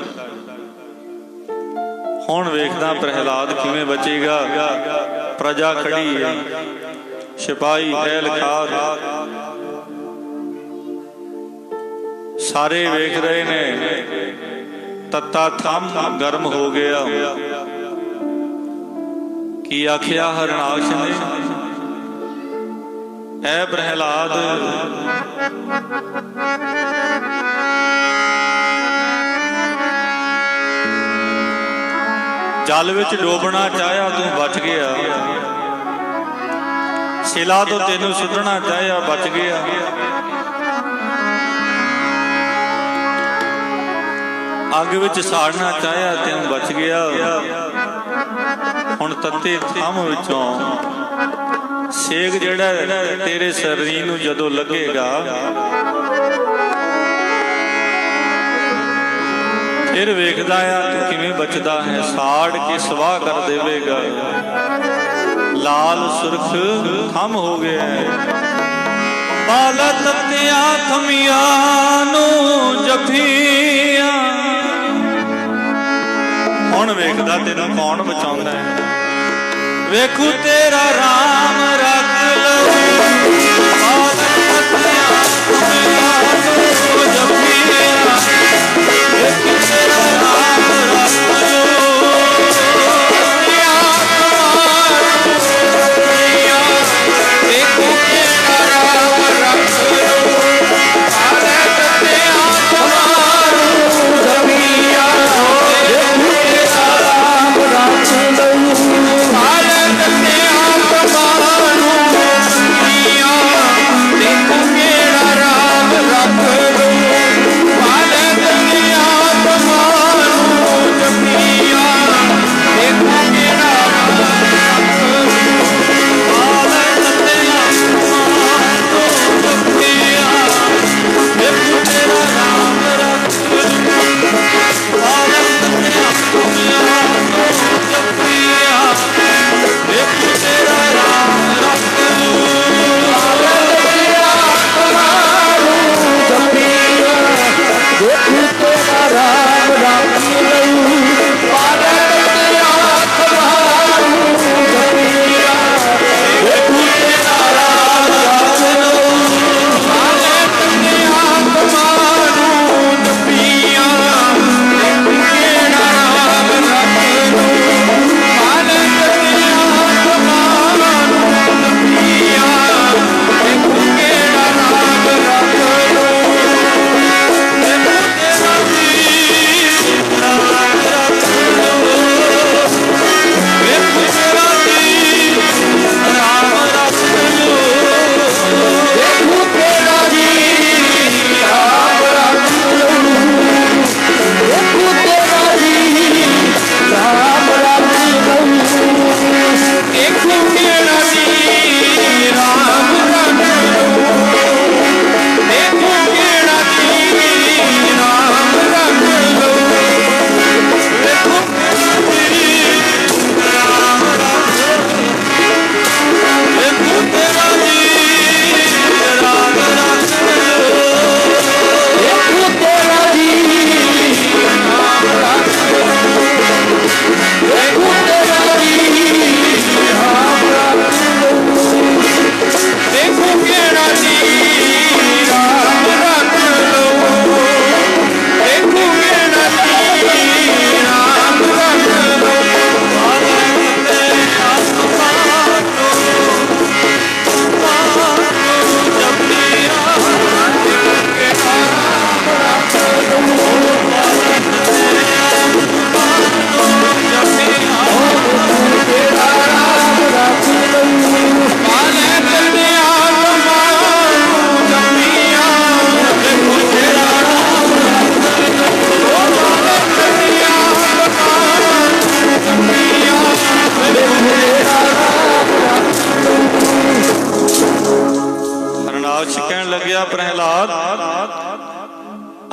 ਹੁਣ ਵੇਖਦਾ ਪ੍ਰਹਿਲਾਦ ਕਿਵੇਂ ਬਚੇਗਾ। ਪ੍ਰਜਾ ਖੜੀ ਹੈ, ਸਿਪਾਹੀ ਅਹਿਲਕਾਰ ਸਾਰੇ ਵੇਖ ਰਹੇ ਨੇ। ਤੱਤਾ ਥੰਮ ਗਰਮ ਹੋ ਗਿਆ। ਕੀ ਆਖਿਆ ਹਰਨਾਕਸ਼ ਨੇ, ਐ ਪ੍ਰਹਿਲਾਦ ਜਲ ਵਿੱਚ ਡੋਬਣਾ ਚਾਹਿਆ ਤੂੰ ਬਚ ਗਿਆ, ਸ਼ਿਲਾ ਤੋਂ ਤੈਨੂੰ ਸੁੱਟਣਾ ਚਾਹਿਆ ਬਚ ਗਿਆ। ਅੱਗ ਵਿੱਚ ਸਾੜਨਾ ਚਾਹਿਆ ਤੈਨੂੰ ਬਚ ਗਿਆ। ਹੁਣ ਤੱਤੇ ਥੰਮ ਵਿੱਚੋਂ ਸੇਕ ਜਿਹੜਾ ਤੇਰੇ ਸਰੀਰ ਨੂੰ ਜਦੋਂ ਲੱਗੇਗਾ ਫਿਰ ਵੇਖਦਾ ਆ ਤੂੰ ਕਿਵੇਂ ਬਚਦਾ ਹੈ। ਸਾੜ ਕੇ ਸਵਾਹ ਕਰ ਦੇਵੇਗਾ। ਲਾਲ ਸੁਰਖ ਥੰਮ ਹੋ ਗਿਆ। ਬਾਲਾ ਤੱਤਿਆਂ ਥਮੀਆਂ ਨੂੰ ਜਫੀਆਂ। ਹੁਣ ਵੇਖਦਾ ਤੈਨੂੰ ਕੌਣ ਬਚਾਉਂਦਾ ਹੈ। ਵੇਖੂ ਤੇਰਾ ਰਾਮ ਰੱਖ ਲਊ। ਬਾਲਾ ਤੱਤਿਆਂ ਥਮੀਆਂ ਨੂੰ ਜਫੀਆਂ। ਵੇਖੂ ਤੇਰਾ ਰਾਮ ਰੱਖ ਲਊ। ਵੇਖੂ ਤੇਰਾ ਰਾਮ ਰੱਖ ਲਊ। ਬਾਲਾ ਤੱਤਿਆਂ ਥਮੀਆਂ ਨੂੰ ਜਫੀਆਂ। ਰੱਖ ਲਊ। ਬਾਲਾ ਤੱਤਿਆਂ ਥਮੀਆਂ ਨੂੰ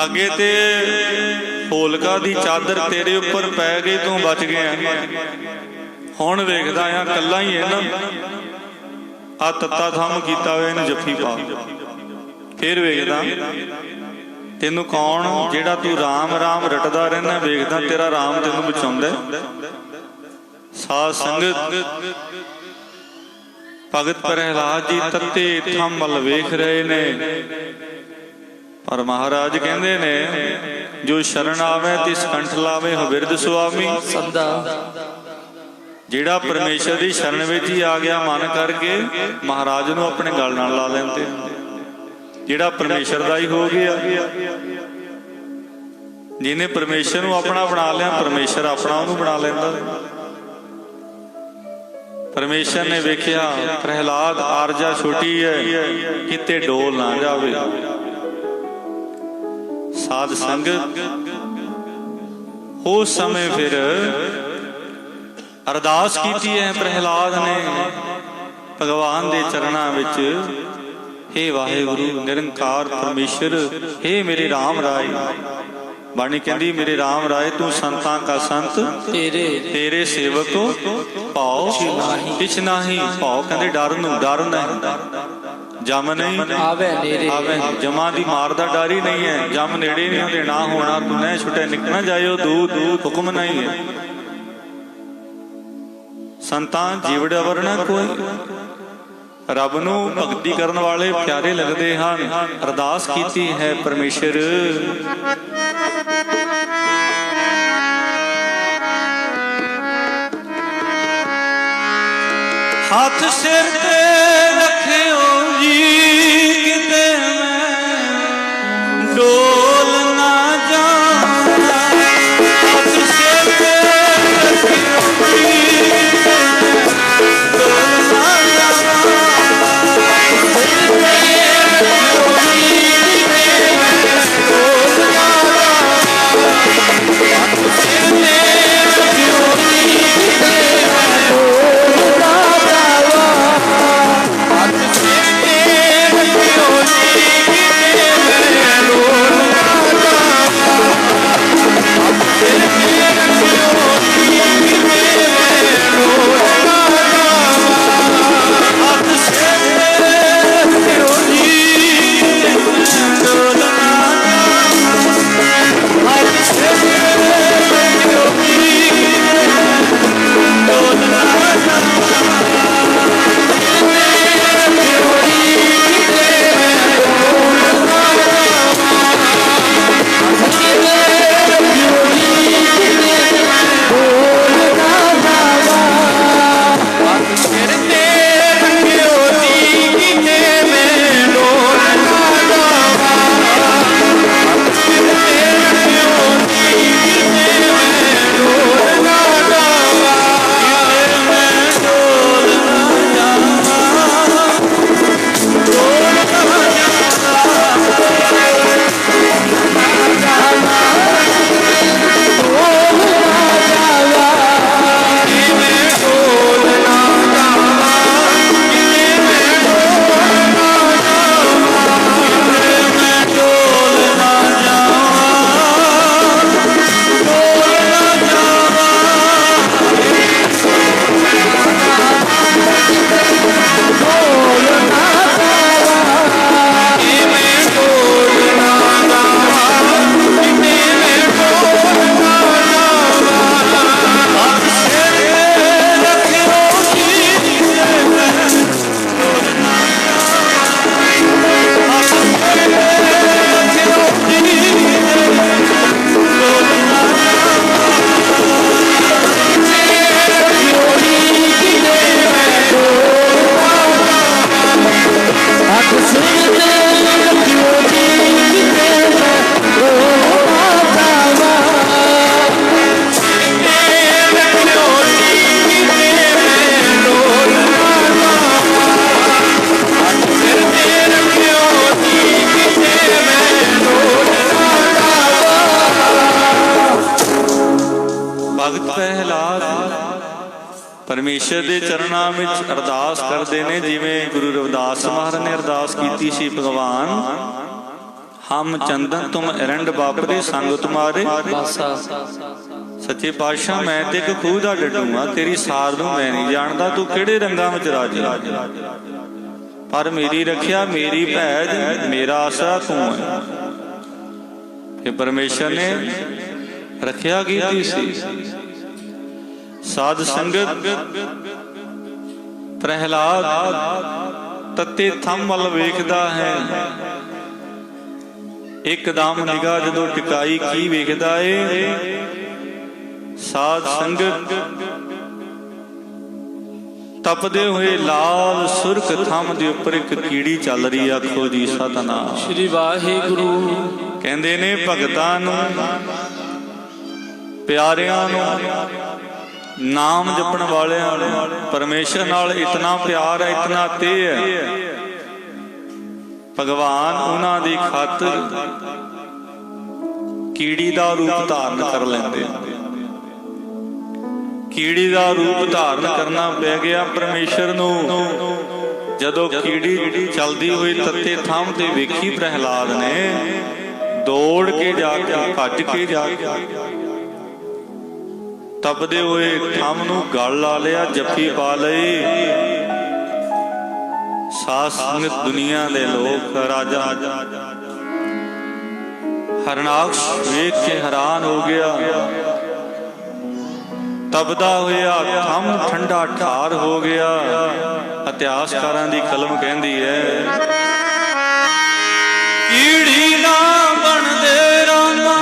ਅੱਗੇ ਤੇ ਹੋਲਕਾ ਦੀ ਚਾਦਰ ਤੇਰੇ ਉੱਪਰ ਪੈ ਗਈ, ਤੂੰ ਬਚ ਗਿਆ। ਹੁਣ ਵੇਖਦਾ ਆ ਕੱਲਾ ਹੀ ਹੈ ਨਾ, ਆ ਤੱਤਾ ਥੰਮ ਕੀਤਾ ਹੋਇਆ, ਇਹਨੂੰ ਜੱਫੀ ਪਾ। ਫਿਰ ਵੇਖਦਾ ਤੈਨੂੰ ਕੌਣ, ਜਿਹੜਾ ਤੂੰ ਰਾਮ ਰਾਮ ਰਟਦਾ ਰਹਿਣਾ, ਵੇਖਦਾ ਤੇਰਾ ਰਾਮ ਤੈਨੂੰ ਬਚਾਉਂਦਾ। ਸਾਧ ਸੰਗਤ ਭਗਤ ਪ੍ਰਹਿਲਾਦ ਜੀ ਤੱਤੇ ਥੰਮ ਵੱਲ ਵੇਖ ਰਹੇ ਨੇ, ਪਰ ਮਹਾਰਾਜ ਕਹਿੰਦੇ ਨੇ ਜੋ ਸ਼ਰਨ ਆਵੇ ਤਿਸ ਕੰਠ ਲਾਵੇ ਹਵਿਰਦ ਸੁਆਮੀ। ਜਿਹੜਾ ਪਰਮੇਸ਼ਰ ਦੀ ਸ਼ਰਨ ਵਿੱਚ ਹੀ ਆ ਗਿਆ ਮਨ ਕਰਕੇ, ਮਹਾਰਾਜ ਨੂੰ ਆਪਣੇ ਗਲ ਨਾਲ ਲਾ ਲੈਂਦੇ। ਜਿਹੜਾ ਪਰਮੇਸ਼ਰ ਦਾ ਹੀ ਹੋ ਗਿਆ, ਜਿਹਨੇ ਪਰਮੇਸ਼ਰ ਨੂੰ ਆਪਣਾ ਬਣਾ ਲਿਆ, ਪਰਮੇਸ਼ਰ ਆਪਣਾ ਉਹਨੂੰ ਬਣਾ ਲੈਂਦਾ। ਪਰਮੇਸ਼ਰ ਨੇ ਵੇਖਿਆ ਪ੍ਰਹਿਲਾਦ ਆਰਜਾ ਛੋਟੀ ਹੈ, ਕਿਤੇ ਡੋਲ ਨਾ ਜਾਵੇ। ਸਾਧ ਸੰਗਤ ਉਸ ਸਮੇਂ ਫਿਰ ਅਰਦਾਸ ਕੀਤੀ ਹੈ ਪ੍ਰਹਿਲਾਦ ਨੇ ਭਗਵਾਨ ਦੇ ਚਰਨਾਂ ਵਿੱਚ, ਹੇ ਵਾਹਿਗੁਰੂ ਨਿਰੰਕਾਰ ਪਰਮੇਸ਼ਰ, ਹੇ ਮੇਰੇ ਰਾਮ ਰਾਏ। ਬਾਣੀ ਕਹਿੰਦੀ ਮੇਰੇ ਰਾਮ ਰਾਏ ਤੂੰ ਸੰਤਾਂ ਕਾ ਸੰਤ, ਤੇਰੇ ਸੇਵਕ ਭਾਉ ਕਿਛ ਨਾਹੀ। ਭਾਉ ਕਹਿੰਦੇ ਡਰ ਨੂੰ, ਡਰ ਨਹੀਂ, ਜਮ ਨਹੀਂ ਆਵੇ, ਜਮਾਂ ਦੀ ਮਾਰ ਦਾ ਡਰ ਹੀ ਨਹੀਂ ਹੈ। ਜਮ ਨੇੜੇ ਨਹੀਂ ਹੁੰਦੇ, ਨਾ ਹੋਣਾ ਤੂੰ ਨਾ ਛੁੱਟੇ ਨਿਕਲਣਾ ਜਾਇਓ ਦੂਰ ਦੂਰ, ਹੁਕਮ ਨਹੀਂ ਹੈ। ਸੰਤਾਂ ਜੀਵੜਾ ਵਰਣਾ ਕੋਈ, ਰੱਬ ਨੂੰ ਭਗਤੀ ਕਰਨ ਵਾਲੇ ਪਿਆਰੇ ਲੱਗਦੇ ਹਨ। ਅਰਦਾਸ ਕੀਤੀ ਹੈ ਪਰਮੇਸ਼ਰ, ਹੱਥ ਸਿਰ ਤੇ ਰੱਖਿਓ ਜੀ, ਕਿਤੇ ਮੈਂ ਡੋਲ ਨਾ ਜਾਵਾਂ। ਹੱਥ ਸਿਰ ਤੇ ਰੱਖਿਓ ਜੀ, ਡੋਲ ਨਾ ਜਾਵਾਂ। ਪਰਮੇਸ਼ਰ ਦੇ ਚਰਨਾਂ ਵਿੱਚ ਅਰਦਾਸ ਕਰਦੇ ਨੇ, ਜਿਵੇਂ ਗੁਰੂ ਰਵਿਦਾਸ ਮਹਾਰਾਜ ਨੇ ਅਰਦਾਸ ਕੀਤੀ ਸੀ, ਭਗਵਾਨ ਹਮ ਚੰਦਨ ਤੁਮ ਅਰੰਡ ਬਾਪਰੇ ਸੰਗ ਤੁਮਾਰੇ ਬਾਸਾ। ਸੱਚੇ ਪਾਤਸ਼ਾਹ ਮੈਂ ਤੇ ਇੱਕ ਖੂਹ ਦਾ ਡੱਡੂ ਆ, ਤੇਰੀ ਸਾਰ ਨੂੰ ਮੈਂ ਨਹੀਂ ਜਾਣਦਾ, ਤੂੰ ਕਿਹੜੇ ਰੰਗਾਂ ਵਿੱਚ ਰਾਜੀ, ਪਰ ਮੇਰੀ ਰੱਖਿਆ ਮੇਰੀ ਭੈਜ ਮੇਰਾ ਆਸਰਾ ਤੂੰ ਹੈ। ਕਿ ਪਰਮੇਸ਼ਰ ਨੇ ਰੱਖਿਆ ਕੀਤੀ ਸੀ। ਸਾਧ ਸੰਗਤ ਪ੍ਰਹਿਲਾਦ ਤੱਤੇ ਥੰਮ ਵੱਲ ਵੇਖਦਾ ਹੈ, ਇੱਕਦਮ ਨਿਗਾਹ ਜਦੋਂ ਟਿਕਾਈ ਕੀ ਵੇਖਦਾ ਏ? ਸਾਧ ਸੰਗਤ ਤਪਦੇ ਹੋਏ ਲਾਲ ਸੁਰਖ ਥੰਮ ਦੇ ਉੱਪਰ ਇੱਕ ਕੀੜੀ ਚੱਲ ਰਹੀ, ਆਖੋ ਜੀ ਸਤਨਾਮ ਸ੍ਰੀ ਵਾਹਿਗੁਰੂ। ਕਹਿੰਦੇ ਨੇ ਭਗਤਾਂ ਨੂੰ ਪਿਆਰਿਆਂ ਨੂੰ ਨਾਮ ਜਪਣ ਵਾਲਿਆਂ ਨੂੰ ਪਰਮੇਸ਼ਰ ਨਾਲ ਇਤਨਾ ਪਿਆਰ ਹੈ, ਇਤਨਾ ਤੇ ਹੈ, ਭਗਵਾਨ ਉਹਨਾਂ ਦੀ ਖਾਤਰ ਕੀੜੀ ਦਾ ਰੂਪ ਧਾਰਨ ਕਰ ਲੈਂਦੇ। ਕੀੜੀ ਦਾ ਰੂਪ ਧਾਰਨ ਕਰਨਾ ਪੈ ਗਿਆ ਪਰਮੇਸ਼ਰ ਨੂੰ। ਜਦੋਂ ਕੀੜੀ ਚਲਦੀ ਹੋਈ ਤੱਤੇ ਥੰਮ ਤੇ ਵੇਖੀ ਪ੍ਰਹਿਲਾਦ ਨੇ, ਦੌੜ ਕੇ ਜਾ ਕੇ ਭੱਜ ਕੇ ਜਾ ਕੇ ਤਪਦੇ ਹੋਏ ਥੰਮ ਨੂੰ ਗਲ ਲਾ ਲਿਆ, ਜੱਫੀ ਪਾ ਲਈ। ਸਾਧ ਸੰਗਤ ਦੁਨੀਆ ਦੇ ਲੋਕ ਰਾਜਾ ਹਰਨਾਕਸ਼ ਵੇਖ ਕੇ ਹੈਰਾਨ ਹੋ ਗਿਆ। ਤਪਦਾ ਹੋਇਆ ਥੰਮ ਠੰਡਾ ਠਾਰ ਹੋ ਗਿਆ। ਇਤਿਹਾਸਕਾਰਾਂ ਦੀ ਕਲਮ ਕਹਿੰਦੀ ਹੈ, ਕੀੜੀ ਨਾ ਬਣਦੇ ਰਾਮਾ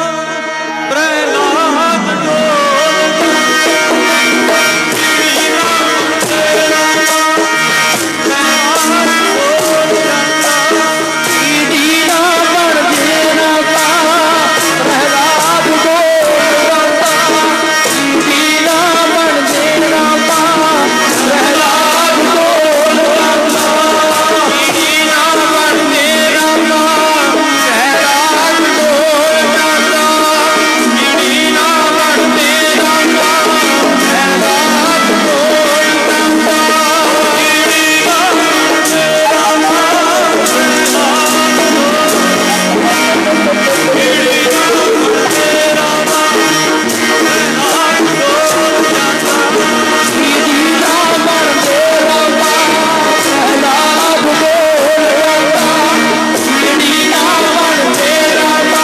ਪ੍ਰਹਿਲਾਦ ਡੋਲ, ਕੀੜੀ ਨਾ ਬਣਦੇ ਰਾਮਾ ਪ੍ਰਹਿਲਾਦ ਡੋਲ ਜਾਂਦਾ, ਕੀੜੀ ਨਾ ਬਣਦੇ ਰਾਮਾ ਪ੍ਰਹਿਲਾਦ ਡੋਲ ਜਾਂਦਾ, ਕੀੜੀ ਨਾ ਬਣਦੇ ਰਾਮਾ ਪ੍ਰਹਿਲਾਦ ਡੋਲ ਜਾਂਦਾ, ਕੀੜੀ ਨਾ ਬਣਦੇ ਰਾਮਾ ਪ੍ਰਹਿਲਾਦ ਡੋਲ ਜਾਂਦਾ, ਕੀੜੀ ਨਾ ਬਣਦੇ ਰਾਮਾ ਪ੍ਰਹਿਲਾਦ ਡੋਲ ਜਾਂਦਾ, ਕੀੜੀ ਨਾ ਬਣਦੇ ਰਾਮਾ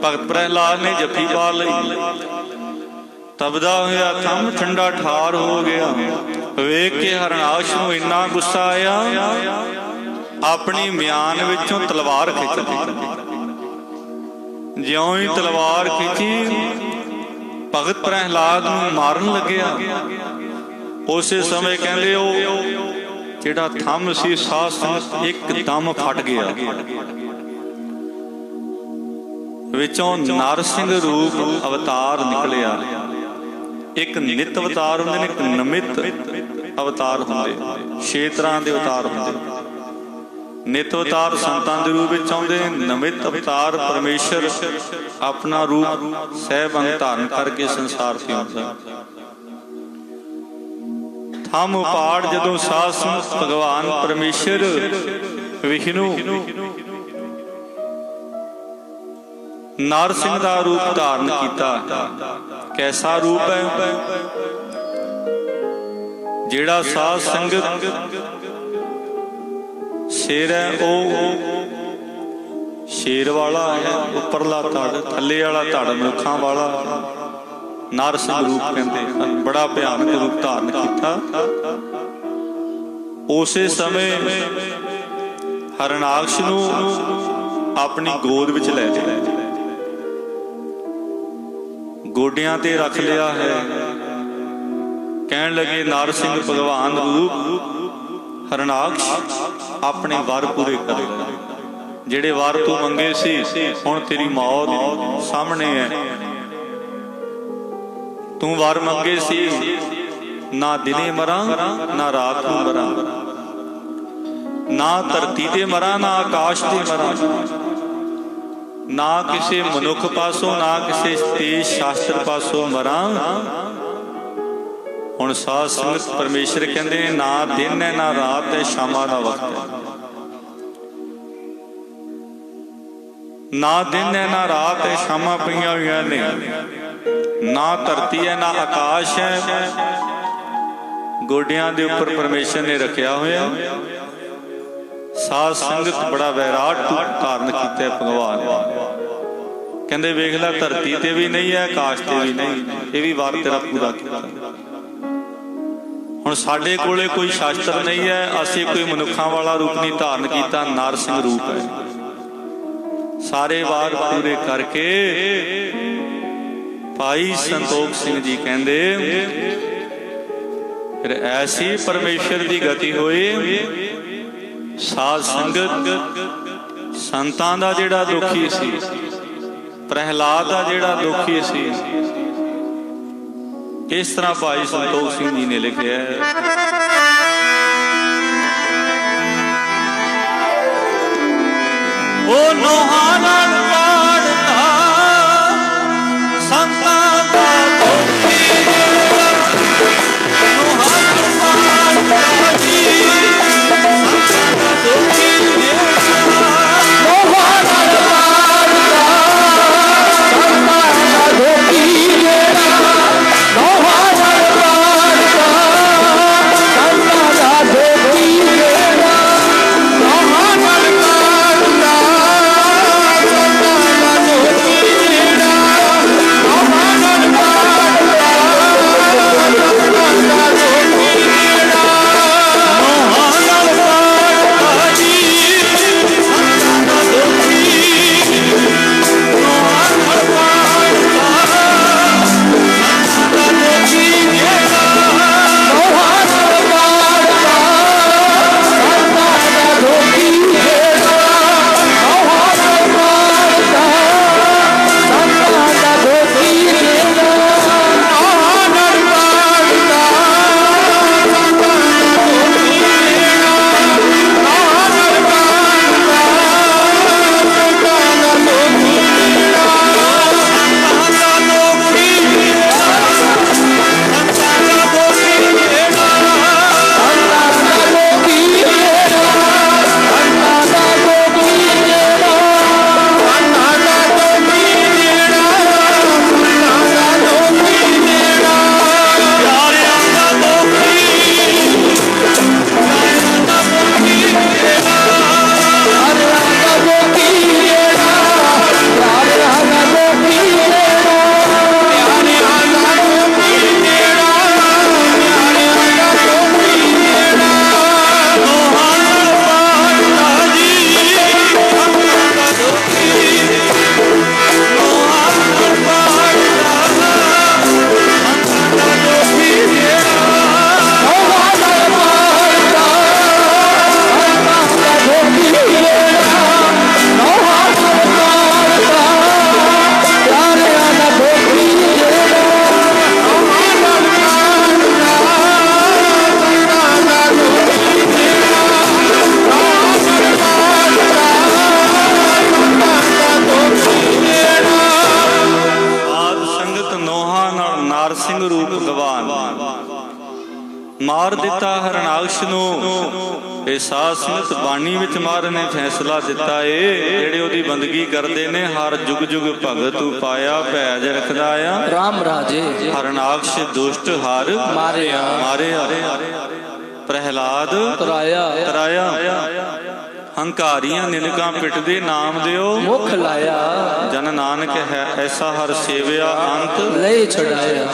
ਭਗਤ ਪ੍ਰਹਿਲਾਦ ਨੇ ਜੱਫੀ ਪਾ ਲਈ। ਤਪਦਾ ਹੋਇਆ ਥੰਮ ਠੰਡਾ ਠਾਰ ਹੋ ਗਿਆ। ਵੇਖ ਕੇ ਹਰਨਾਕਸ਼ ਨੂੰ ਇੰਨਾ ਗੁੱਸਾ ਆਇਆ, ਆਪਣੀ ਮਿਆਨ ਵਿੱਚੋਂ ਤਲਵਾਰ ਖਿੱਚ ਲਈ। ਜਿਉਂ ਹੀ ਤਲਵਾਰ ਖਿੱਚੀ, ਭਗਤ ਪ੍ਰਹਿਲਾਦ ਨੂੰ ਮਾਰਨ ਲੱਗਿਆ। ਉਸੇ ਸਮੇਂ ਕਹਿੰਦੇ ਉਹ ਜਿਹੜਾ ਥੰਮ ਸੀ ਸਾਹ ਇੱਕਦਮ ਫਟ ਗਿਆ। ਵਿੱਚੋਂ ਨਰਸਿੰਘ ਰੂਪ ਅਵਤਾਰ ਨਿਕਲਿਆ। ਇੱਕ ਨਿਤ ਅਵਤਾਰ ਹੁੰਦੇ ਨੇ, ਇੱਕ ਨਮਿਤ ਅਵਤਾਰ ਹੁੰਦੇ, 6 ਤਰ੍ਹਾਂ ਦੇ ਅਵਤਾਰ ਹੁੰਦੇ। ਨਿਤ ਅਵਤਾਰ ਸੰਤਾਂ ਦੇ ਰੂਪ ਵਿੱਚ ਆਉਂਦੇ, ਨਮਿਤ ਅਵਤਾਰ ਪਰਮੇਸ਼ਰ ਆਪਣਾ ਰੂਪ ਸਹਿਬ ਅੰਗ ਧਾਰਨ ਕਰਕੇ ਸੰਸਾਰ ਤੇ ਆਉਂਦਾ। ਥੰਮ ਉਪਾੜ ਜਦੋਂ ਸਾਧ ਸੰਗਤ ਭਗਵਾਨ ਪਰਮੇਸ਼ਰ ਵਿਸ਼ਨੂੰ ਨਰ ਸਿੰਘ ਦਾ ਰੂਪ ਧਾਰਨ ਕੀਤਾ। ਕੈਸਾ ਰੂਪ ਹੈ? ਜਿਹੜਾ ਸਾਧ ਸੰਗਤ ਸ਼ੇਰ ਹੈ ਉਹ ਸ਼ੇਰ ਵਾਲਾ ਹੈ, ਉੱਪਰਲਾ ਧੜ, ਥੱਲੇ ਵਾਲਾ ਧੜ ਮਨੁੱਖਾਂ ਵਾਲਾ। ਨਰ ਸਿੰਘ ਰੂਪ ਕਹਿੰਦੇ ਹਨ। ਬੜਾ ਭਿਆਨਕ ਰੂਪ ਧਾਰਨ ਕੀਤਾ। ਉਸੇ ਸਮੇਂ ਹਰਨਾਕਸ਼ ਨੂੰ ਆਪਣੀ ਗੋਦ ਵਿੱਚ ਲੈ ਲਿਆ, ਗੋਡਿਆਂ ਤੇ ਰੱਖ ਲਿਆ ਹੈ। ਕਹਿਣ ਲੱਗੇ ਨਰ ਸਿੰਘ ਭਗਵਾਨ ਰੂਪ ਹਰਨਾਕਸ਼ ਆਪਣੇ ਵਰ ਪੂਰੇ ਕਰ ਲੈ। ਜਿਹੜੇ ਵਰ ਤੂੰ ਮੰਗੇ ਸੀ ਹੁਣ ਤੇਰੀ ਮੌਤ ਸਾਹਮਣੇ ਹੈ। ਤੂੰ ਵਰ ਮੰਗੇ ਸੀ ਨਾ ਦਿਨੇ ਮਰਾਂ ਨਾ ਰਾਤ ਨੂੰ ਮਰਾਂ, ਨਾ ਧਰਤੀ ਤੇ ਮਰਾਂ ਨਾ ਆਕਾਸ਼ ਤੇ ਮਰਾਂ, ਨਾ ਕਿਸੇ ਮਨੁੱਖ ਪਾਸੋਂ ਨਾ ਕਿਸੇ ਤੇਜ ਸ਼ਾਸਤਰ ਪਾਸੋਂ ਮਰਾਂ। ਹੁਣ ਸਾਧ ਸੰਗਤ ਪਰਮੇਸ਼ਰ ਕਹਿੰਦੇ ਨੇ ਨਾ ਦਿਨ ਹੈ ਨਾ ਰਾਤ ਹੈ, ਸ਼ਾਮਾਂ ਦਾ ਵਕਤ ਹੈ। ਨਾ ਦਿਨ ਹੈ ਨਾ ਰਾਤ ਹੈ, ਸ਼ਾਮਾਂ ਪਈਆਂ ਹੋਈਆਂ ਨੇ। ਨਾ ਧਰਤੀ ਹੈ ਨਾ ਆਕਾਸ਼ ਹੈ, ਗੋਡਿਆਂ ਦੇ ਉੱਪਰ ਪਰਮੇਸ਼ਰ ਨੇ ਰੱਖਿਆ ਹੋਇਆ। ਸਾਧ ਸੰਗਤ ਬੜਾ ਵੈਰਾਟ ਰੂਪ ਧਾਰਨ ਕੀਤਾ ਭਗਵਾਨ। ਕਹਿੰਦੇ ਵੇਖ ਲੈ ਧਰਤੀ ਤੇ ਵੀ ਨਹੀਂ ਹੈ, ਆਕਾਸ਼ ਤੇ ਵੀ ਨਹੀਂ, ਇਹ ਵੀ ਵਾਰ ਤੇਰਾ ਪੂਰਾ ਕੀਤਾ। ਹੁਣ ਸਾਡੇ ਕੋਲੇ ਕੋਈ ਸ਼ਾਸਤਰ ਨਹੀਂ ਹੈ, ਅਸੀਂ ਕੋਈ ਮਨੁੱਖਾਂ ਵਾਲਾ ਰੂਪ ਨਹੀਂ ਧਾਰਨ ਕੀਤਾ, ਨਰ ਸਿੰਘ ਰੂਪ ਹੈ। ਸਾਰੇ ਵਾਰ ਪੂਰੇ ਕਰਕੇ ਭਾਈ ਸੰਤੋਖ ਸਿੰਘ ਜੀ ਕਹਿੰਦੇ ਫਿਰ ਐਸੀ ਪਰਮੇਸ਼ਰ ਦੀ ਗਤੀ ਹੋਈ। ਸਾਧ ਸੰਗਤ ਸੰਤਾਂ ਦਾ ਜਿਹੜਾ ਦੁਖੀ ਸੀ, ਪ੍ਰਹਿਲਾਦ ਦਾ ਜਿਹੜਾ ਦੁਖੀ ਸੀ, ਇਸ ਤਰ੍ਹਾਂ ਭਾਈ ਸੰਤੋਖ ਸਿੰਘ ਜੀ ਨੇ ਲਿਖਿਆ ਹੈ। ਉਹ ਨੋਹਾਂ ਨਾਲ ਵਾੜਦਾ ਸੰਤਾਂ ਦਾ ਦੁਖੀ, ਨੋਹਾਂ ਨਾਲ ਵਾੜਦਾ ਜੀ ਸੰਤਾਂ ਦਾ ਦੁਖੀ। ਨੋਹਾਂ ਨਾਲ ਵਾੜਦਾ ਸੰਤਾਂ ਦਾ ਦੁਖੀ ਜਿਹੜਾ, ਨੋਹਾਂ ਨਾਲ ਵਾੜਦਾ ਸੰਤਾਂ ਦਾ ਦੁਖੀ ਜਿਹੜਾ, ਨੋਹਾਂ ਨਾਲ ਵਾੜਦਾ ਸੰਤਾਂ ਦਾ ਦੁਖੀ ਜਿਹੜਾ, ਨੋਹਾਂ ਨਾਲ ਵਾੜਦਾ ਸੰਤਾਂ ਦਾ ਦੁਖੀ ਜਿਹੜਾ, ਨੋਹਾਂ ਨਾਲ ਵਾੜਦਾ ਜੀ ਸੰਤਾਂ ਦਾ ਦੁਖੀ, ਨੋਹਾਂ ਨਾਲ ਵਾੜਦਾ ਸੰਤਾਂ ਦਾ ਦੁਖੀ ਜਿਹੜਾ, ਨੋਹਾਂ ਨਾਲ ਵਾੜਦਾ ਸੰਤਾਂ ਦਾ ਦੁਖੀ ਜਿਹੜਾ, ਨੋਹਾਂ ਨਾਲ ਵਾੜਦਾ ਸੰਤਾਂ ਦਾ ਦੁਖੀ ਜਿਹੜਾ, ਨੋਹਾਂ ਨਾਲ ਵਾੜਦਾ ਸੰਤਾਂ ਦਾ ਦੁਖੀ ਜਿਹੜਾ, ਨੋਹਾਂ ਨਾਲ ਵਾੜਦਾ ਸੰਤਾਂ ਦਾ ਦੁਖੀ ਜਿਹੜਾ, ਸੰਤਾਂ ਦਾ ਦੁਖੀ ਜਿਹੜਾ, ਸੰਤਾਂ ਦਾ ਦੁਖੀ ਜਿਹੜਾ, ਸੰਤਾਂ ਦਾ ਦੁਖੀ ਜਿਹੜਾ, ਸੰਤਾਂ ਦਾ ਦੁਖੀ ਜਿਹੜਾ, ਸੰਤਾਂ ਦਾ ਦੁਖੀ ਜਿਹੜਾ, ਸੰਤਾਂ ਦਾ ਦੁਖੀ ਜਿਹੜਾ, ਪਿਆਰਿਆਂ ਦਾ ਦੁਖੀ, ਪਿਆਰਿਆਂ ਦਾ ਦੁਖੀ ਜਿਹੜਾ, ਪਿਆਰਿਆਂ ਦਾ ਦੁਖੀ ਜਿਹੜਾ, ਪਿਆਰਿਆਂ ਦਾ ਦੁਖੀ ਜਿਹੜਾ, ਪਿਆਰਿਆਂ ਦਾ ਦੁਖੀ ਜਿਹੜਾ, ਪਿਆਰਿਆਂ ਦਾ ਦੁਖੀ ਜਿਹੜਾ, ਨੋਹਾਂ ਨਾਲ ਵਾੜਦਾ ਜੀ ਸੰਤਾਂ ਦਾ ਦੁਖੀ, ਨੋਹਾਂ ਨਾਲ ਵਾੜਦਾ ਸੰਤਾਂ ਦਾ ਦੁਖੀ ਜਿਹੜਾ, ਨੋਹਾਂ ਨਾਲ ਵਾੜਦਾ ਸੰਤਾਂ ਦਾ ਦੁਖੀ ਜਿਹੜਾ, ਨੋਹਾਂ ਨਾਲ ਵਾੜਦਾ ਪਿਆਰਿਆਂ ਦਾ ਦੁਖੀ ਜਿਹੜਾ, ਨੋਹਾਂ ਨਾਲ ਵਾੜਦਾ ਸੰਤਾਂ ਦਾ ਦੁਖੀ ਜਿਹੜਾ, ਨੋਹਾਂ ਨਾਲ ਵਾੜਦਾ ਸੰਤਾਂ ਦਾ ਦੁਖੀ ਜਿਹੜਾ। ਸਾਧ ਸੰਗਤ ਨੋਹਾਂ ਨਾਲ ਨਰ ਸਿੰਘ ਰੂਪ ਭਗਵਾਨ ਮਾਰ ਦਿੱਤਾ ਹਰਨਾਕਸ਼ ਨੂੰ। ਇਹ ਸਾਧ ਸੰਗਤ ਬਾਣੀ ਵਿੱਚ ਮਹਾਰਾਜ ਨੇ ਫੈਸਲਾ ਦਿੱਤਾ ਏ ਜਿਹੜੇ ਉਹਦੀ ਬੰਦਗੀ ਕਰਦੇ ਨੇ ਹਰ ਜੁਗ ਜੁਗ ਭਗਤ ਉਪਾਇਆ ਭੈਜ ਰੱਖਦਾ ਆ ਰਾਮ ਰਾਜੇ ਹਰਨਾਕਸ਼ ਦੁਸ਼ਟ ਹਰ ਮਾਰਿਆ ਮਾਰਿਆ ਪ੍ਰਹਿਲਾਦ ਤਰਾਇਆ ਹੰਕਾਰੀਆਂ ਨਿੰਦਕਾਂ ਪਿੱਟਦੇ ਨਾਮ ਦਿਓ ਮੁਖ ਲਾਇਆ ਜਨ ਨਾਨਕ ਹੈ ਐਸਾ ਹਰ ਸੇਵਿਆ ਅੰਤ ਲੈ ਛੜਾਇਆ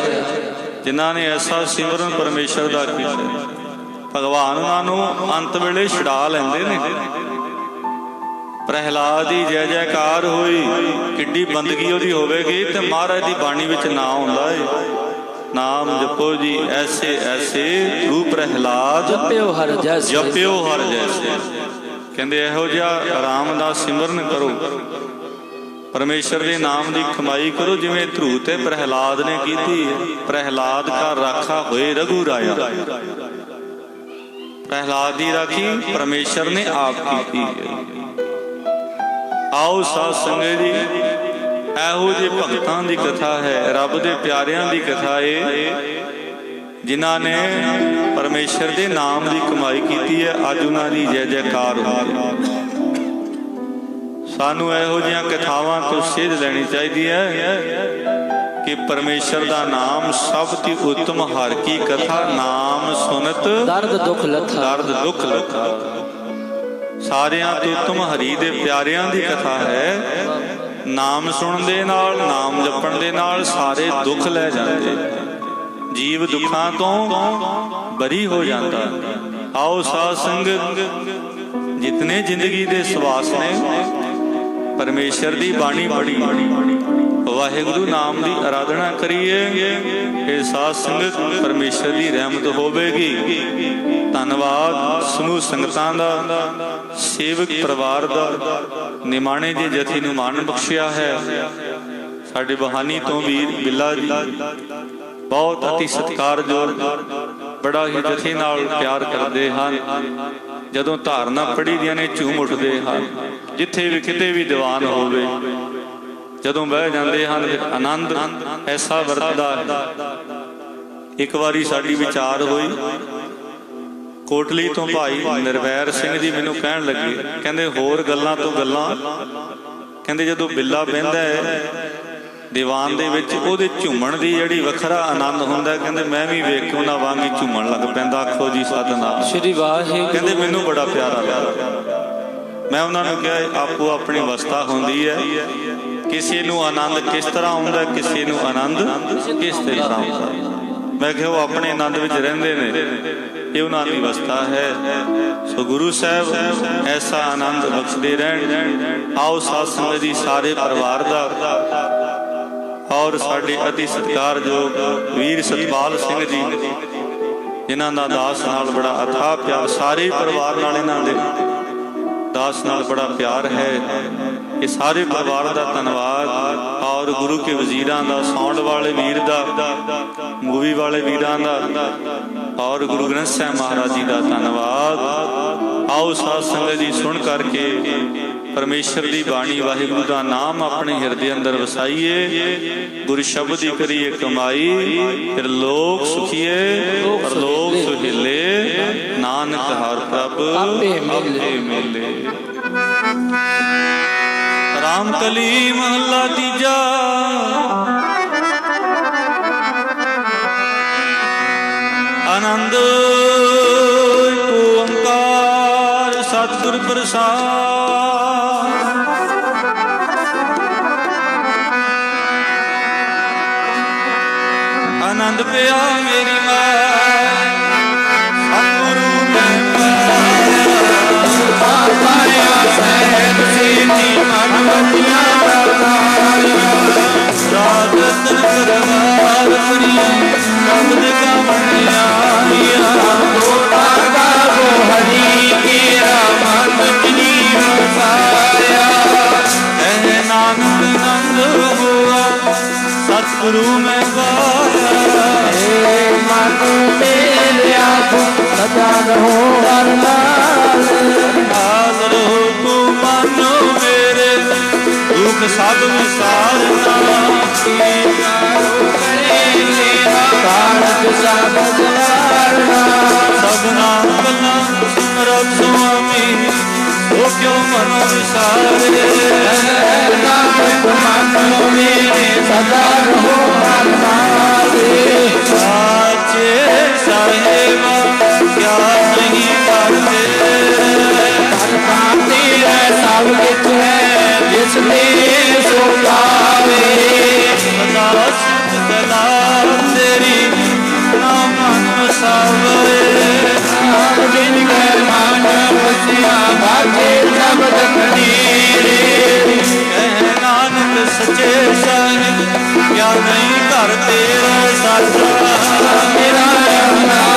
ਜਿਨ੍ਹਾਂ ਨੇ ਐਸਾ ਸਿਮਰਨ ਪਰਮੇਸ਼ਰ ਦਾ ਕੀਤਾ ਭਗਵਾਨ ਉਹਨਾਂ ਨੂੰ ਅੰਤ ਵੇਲੇ ਛੁਡਾ ਲੈਂਦੇ ਨੇ ਪ੍ਰਹਿਲਾਦ ਦੀ ਜੈ ਜੈਕਾਰ ਹੋਈ ਕਿੱਡੀ ਬੰਦਗੀ ਉਹਦੀ ਹੋਵੇਗੀ ਤੇ ਮਹਾਰਾਜ ਦੀ ਬਾਣੀ ਵਿੱਚ ਨਾਂ ਆਉਂਦਾ ਏ ਨਾਮ ਜਪੋ ਜੀ ਐਸੇ ਐਸੇ ਰੂਪ ਪ੍ਰਹਿਲਾਦ ਜਪਿਓ ਹਰ ਜੈਸੇ ਜਪਿਓ ਹਰ ਜੈਸੇ ਕਹਿੰਦੇ ਇਹੋ ਜਿਹਾ ਰਾਮ ਦਾ ਸਿਮਰਨ ਕਰੋ ਪਰਮੇਸ਼ਰ ਦੇ ਨਾਮ ਦੀ ਕਮਾਈ ਕਰੋ ਜਿਵੇਂ ਧਰੂ ਤੇ ਪ੍ਰਹਿਲਾਦ ਨੇ ਕੀਤੀ ਹੈ ਪ੍ਰਹਿਲਾਦ ਦਾ ਰਾਖਾ ਹੋਏ ਰਘੂ ਰਾਇਆ ਪ੍ਰਹਿਲਾਦ ਦੀ ਰਾਖੀ ਪਰਮੇਸ਼ਰ ਨੇ ਆਪ ਕੀਤੀ ਹੈ ਆਓ ਸਾਧ ਸੰਗਤ ਜੀ ਇਹੋ ਜਿਹੇ ਭਗਤਾਂ ਦੀ ਕਥਾ ਹੈ ਰੱਬ ਦੇ ਪਿਆਰਿਆਂ ਦੀ ਕਥਾ ਹੈ ਜਿਨ੍ਹਾਂ ਨੇ ਪਰਮੇਸ਼ਰ ਦੇ ਨਾਮ ਦੀ ਕਮਾਈ ਕੀਤੀ ਹੈ ਅੱਜ ਉਹਨਾਂ ਦੀ ਜੈ ਜੈਕਾਰ ਹੁੰਦੀ ਹੈ ਸਾਨੂੰ ਇਹੋ ਜਿਹੀਆਂ ਕਥਾਵਾਂ ਤੋਂ ਸੇਧ ਲੈਣੀ ਚਾਹੀਦੀ ਹੈ ਕਿ ਪਰਮੇਸ਼ਰ ਦਾ ਨਾਮ ਸਭ ਤੋਂ ਉੱਤਮ ਹਰ ਕੀ ਕਥਾ ਨਾਮ ਸੁਨਤ ਦਰਦ ਦੁੱਖ ਲੱਥਾ ਸਾਰਿਆਂ ਤੋਂ ਉੱਤਮ ਹਰੀ ਦੇ ਪਿਆਰਿਆਂ ਦੀ ਕਥਾ ਹੈ ਨਾਮ ਸੁਣਨ ਦੇ ਨਾਲ ਨਾਮ ਜਪਣ ਦੇ ਨਾਲ ਸਾਰੇ ਦੁੱਖ ਲੈ ਜਾਂਦੇ ਜੀਵ ਦੁੱਖਾਂ ਤੋਂ ਬਰੀ ਹੋ ਜਾਂਦਾ ਆਓ ਸਾਧ ਸੰਗਤ ਜਿਤਨੇ ਜ਼ਿੰਦਗੀ ਦੇ ਸਵਾਸ ਨੇ ਪਰਮੇਸ਼ਰ ਦੀ ਬਾਣੀ ਪੜ੍ਹੀ ਵਾਹਿਗੁਰੂ ਨਾਮ ਦੀ ਆਰਾਧਨਾ ਕਰੀਏ ਇਹ ਸਾਧ ਸੰਗਤ ਪਰਮੇਸ਼ਰ ਦੀ ਰਹਿਮਤ ਹੋਵੇਗੀ ਧੰਨਵਾਦ ਸਮੂਹ ਸੰਗਤਾਂ ਦਾ ਸੇਵਕ ਪਰਿਵਾਰ ਦਾ ਨਿਮਾਣੇ ਦੇ ਜਥੀ ਨੂੰ ਮਾਣ ਬਖਸ਼ਿਆ ਹੈ ਸਾਡੇ ਬਹਾਨੀ ਤੋਂ ਵੀਰ ਬਿੱਲਾ ਜੀ ਬਹੁਤ ਅਤੀ ਸਤਿਕਾਰਯੋਗ ਬੜਾ ਹੀ ਜਥੇ ਨਾਲ ਪਿਆਰ ਕਰਦੇ ਹਨ ਜਦੋਂ ਧਾਰਨਾ ਪੜ੍ਹੀ ਦੀਆਂ ਨੇ ਝੂਮ ਉੱਠਦੇ ਹਨ ਜਿੱਥੇ ਵੀ ਕਿਤੇ ਵੀ ਦੀਵਾਨ ਹੋਵੇ ਜਦੋਂ ਬਹਿ ਜਾਂਦੇ ਹਨ ਆਨੰਦ ਐਸਾ ਵਰਤਦਾ ਹੈ ਇੱਕ ਵਾਰੀ ਸਾਡੀ ਵਿਚਾਰ ਹੋਈ ਕੋਟਲੀ ਤੋਂ ਭਾਈ ਨਿਰਵੈਰ ਸਿੰਘ ਜੀ ਮੈਨੂੰ ਕਹਿਣ ਲੱਗੇ ਕਹਿੰਦੇ ਹੋਰ ਗੱਲਾਂ ਤੋਂ ਗੱਲਾਂ ਕਹਿੰਦੇ ਜਦੋਂ ਬਿੱਲਾ ਬਹਿੰਦਾ ਹੈ ਦੀਵਾਨ ਦੇ ਵਿੱਚ ਉਹਦੇ ਝੂਮਣ ਦੀ ਜਿਹੜੀ ਵੱਖਰਾ ਆਨੰਦ ਹੁੰਦਾ ਕਹਿੰਦੇ ਮੈਂ ਵੀ ਵੇਖ ਕੇ ਉਹਨਾਂ ਵਾਂਗ ਹੀ ਝੂਮਣ ਲੱਗ ਪੈਂਦਾ ਆਖੋ ਜੀ ਸਤਿਨਾਮ ਸ੍ਰੀ ਵਾਹਿਗੁਰੂ ਕਹਿੰਦੇ ਮੈਨੂੰ ਬੜਾ ਪਿਆਰਾ ਲੱਗਦਾ ਮੈਂ ਉਹਨਾਂ ਨੂੰ ਕਿਹਾ ਆਪੋ ਆਪਣੀ ਅਵਸਥਾ ਹੁੰਦੀ ਹੈ ਕਿਸੇ ਨੂੰ ਆਨੰਦ ਕਿਸ ਤਰ੍ਹਾਂ ਆਉਂਦਾ ਕਿਸੇ ਨੂੰ ਆਨੰਦ ਕਿਸ ਤਰ੍ਹਾਂ ਆਉਂਦਾ ਮੈਂ ਕਿਹਾ ਉਹ ਆਪਣੇ ਆਨੰਦ ਵਿੱਚ ਰਹਿੰਦੇ ਨੇ ਇਹ ਉਹਨਾਂ ਦੀ ਅਵਸਥਾ ਹੈ ਸੋ ਗੁਰੂ ਸਾਹਿਬ ਐਸਾ ਆਨੰਦ ਬਖਸ਼ਦੇ ਰਹਿਣ ਆਓ ਸਾਧ ਸੰਗਤ ਜੀ ਸਾਰੇ ਪਰਿਵਾਰ ਦਾ ਔਰ ਸਾਡੇ ਅਤੀ ਸਤਿਕਾਰਯੋਗ ਵੀਰ ਸਤਪਾਲ ਸਿੰਘ ਜੀ ਜਿਨ੍ਹਾਂ ਦਾ ਦਾਸ ਨਾਲ ਬੜਾ ਅਥਾਹ ਪਿਆਰ ਸਾਰੇ ਪਰਿਵਾਰ ਨਾਲ ਇਹਨਾਂ ਦੇ ਦਾਸ ਨਾਲ ਬੜਾ ਪਿਆਰ ਹੈ ਇਹ ਸਾਰੇ ਪਰਿਵਾਰ ਦਾ ਧੰਨਵਾਦ ਔਰ ਗੁਰੂ ਕੇ ਵਜ਼ੀਰਾਂ ਦਾ ਸਾਊਂਡ ਵਾਲੇ ਵੀਰ ਦਾ ਮੂਵੀ ਵਾਲੇ ਵੀਰਾਂ ਦਾ ਔਰ ਗੁਰੂ ਗ੍ਰੰਥ ਸਾਹਿਬ ਮਹਾਰਾਜ ਜੀ ਦਾ ਧੰਨਵਾਦ ਆਓ ਸਾਧ ਸੰਗਤ ਜੀ ਸੁਣ ਕਰਕੇ ਪਰਮੇਸ਼ਰ ਦੀ ਬਾਣੀ ਵਾਹਿਗੁਰੂ ਦਾ ਨਾਮ ਆਪਣੇ ਹਿਰਦੇ ਅੰਦਰ ਵਸਾਈਏ ਗੁਰ ਸ਼ਬਦ ਦੀ ਕਰੀਏ ਕਮਾਈ ਫਿਰ ਲੋਕ ਸੁਖੀਏ ਪਰਲੋਕ ਸੁਹਿਲੇ ਨਾਨਕ ਹਰ ਪ੍ਰਭ ਆਪੇ ਮਿਲੇ ਰਾਮ ਕਲੀ ਮਹੱਲਾ ਤੀਜਾ ਆਨੰਦ ਓੰਕਾਰ ਸਤਿਗੁਰ ਪ੍ਰਸਾਦ ਆਨੰਦ ਪਿਆ ਮੇਰੀ ਮਾਂ ਸਤਿਗੁਰੂ ਮੈਂ ਪਾਇਆ ਸਹਿਬ ਸੇਤੀ ਮਨ ਵਜਿਆ ਸਾਧਤ ਕਰਵਾਰ ਕਰੀ ਸ਼ਬਦ ਗਾਵਣਿਆ ਹੋਤਾ ਗਾਵੋ ਹਰੀ ਕੀਰਾ ਮਨ ਜਿਨੀ ਵਸਾਇਆ ਇਹ ਨਾਨਕ ਨੰਦ ਹੋਆ ਸਤਿਗੁਰੂ ਮੈਂ ਗਾਇਆ ਮਨ ਮੇਰਿਆ ਸਦਾ ਰਹੋ ਹਰ ਨਾਲ ਹਾਜ਼ਰ ਤੂੰ ਮਾਨੋ ਮੇਰੇ ਦੁੱਖ ਸਭ ਵਿਸਾਰਨਾ ਕੀ ਕਰੋ ਕਰੇ ਤੇਰਾ ਕਾਰਜ ਸਬਦ ਵਾਰਨਾ ਸਭਨਾ ਗੱਲਾਂ ਸਿਮਰਤ ਸੁਆਮੀ ਸੋ ਕਿਉ ਮਨ ਵਿਸਾਰੇ ਨਾਨਕ ਮਨ ਮੇਰੇ ਸਦਾ ਰਹੋ ਮਨ ਮਾਰੇ ਸਾਚੇ ਸਾਹਿਬਾ ਕਿਆ ਨਹੀਂ ਕਰਦੇ ਭਾਂਤੀ ਹੈ ਸਭ ਕਿਛ ਹੈ ਜਿਸ ਦੇ ਸੋ ਪਾਵੇ ਸਦਾ ਸਿਫਤ ਸਲਾਮ ਤੇਰੀ ਨਾਮ ਮਨ ਵਸਾਵੇ ਨਾਮ ਜਿਨ ਕੈ ਮਨ ਵਸਿਆ ਬਾਜੇ ਸ਼ਬਦ ਕਨੀਰੇ ਕਹਿ ਨਾਨਕ ਸੱਚੇ ਸਾਹਿਬ ਕਿਆ ਨਹੀਂ ਘਰ ਤੇਰਾ ਸਾਡਾ ਮੇਰਾ ਨਾਮ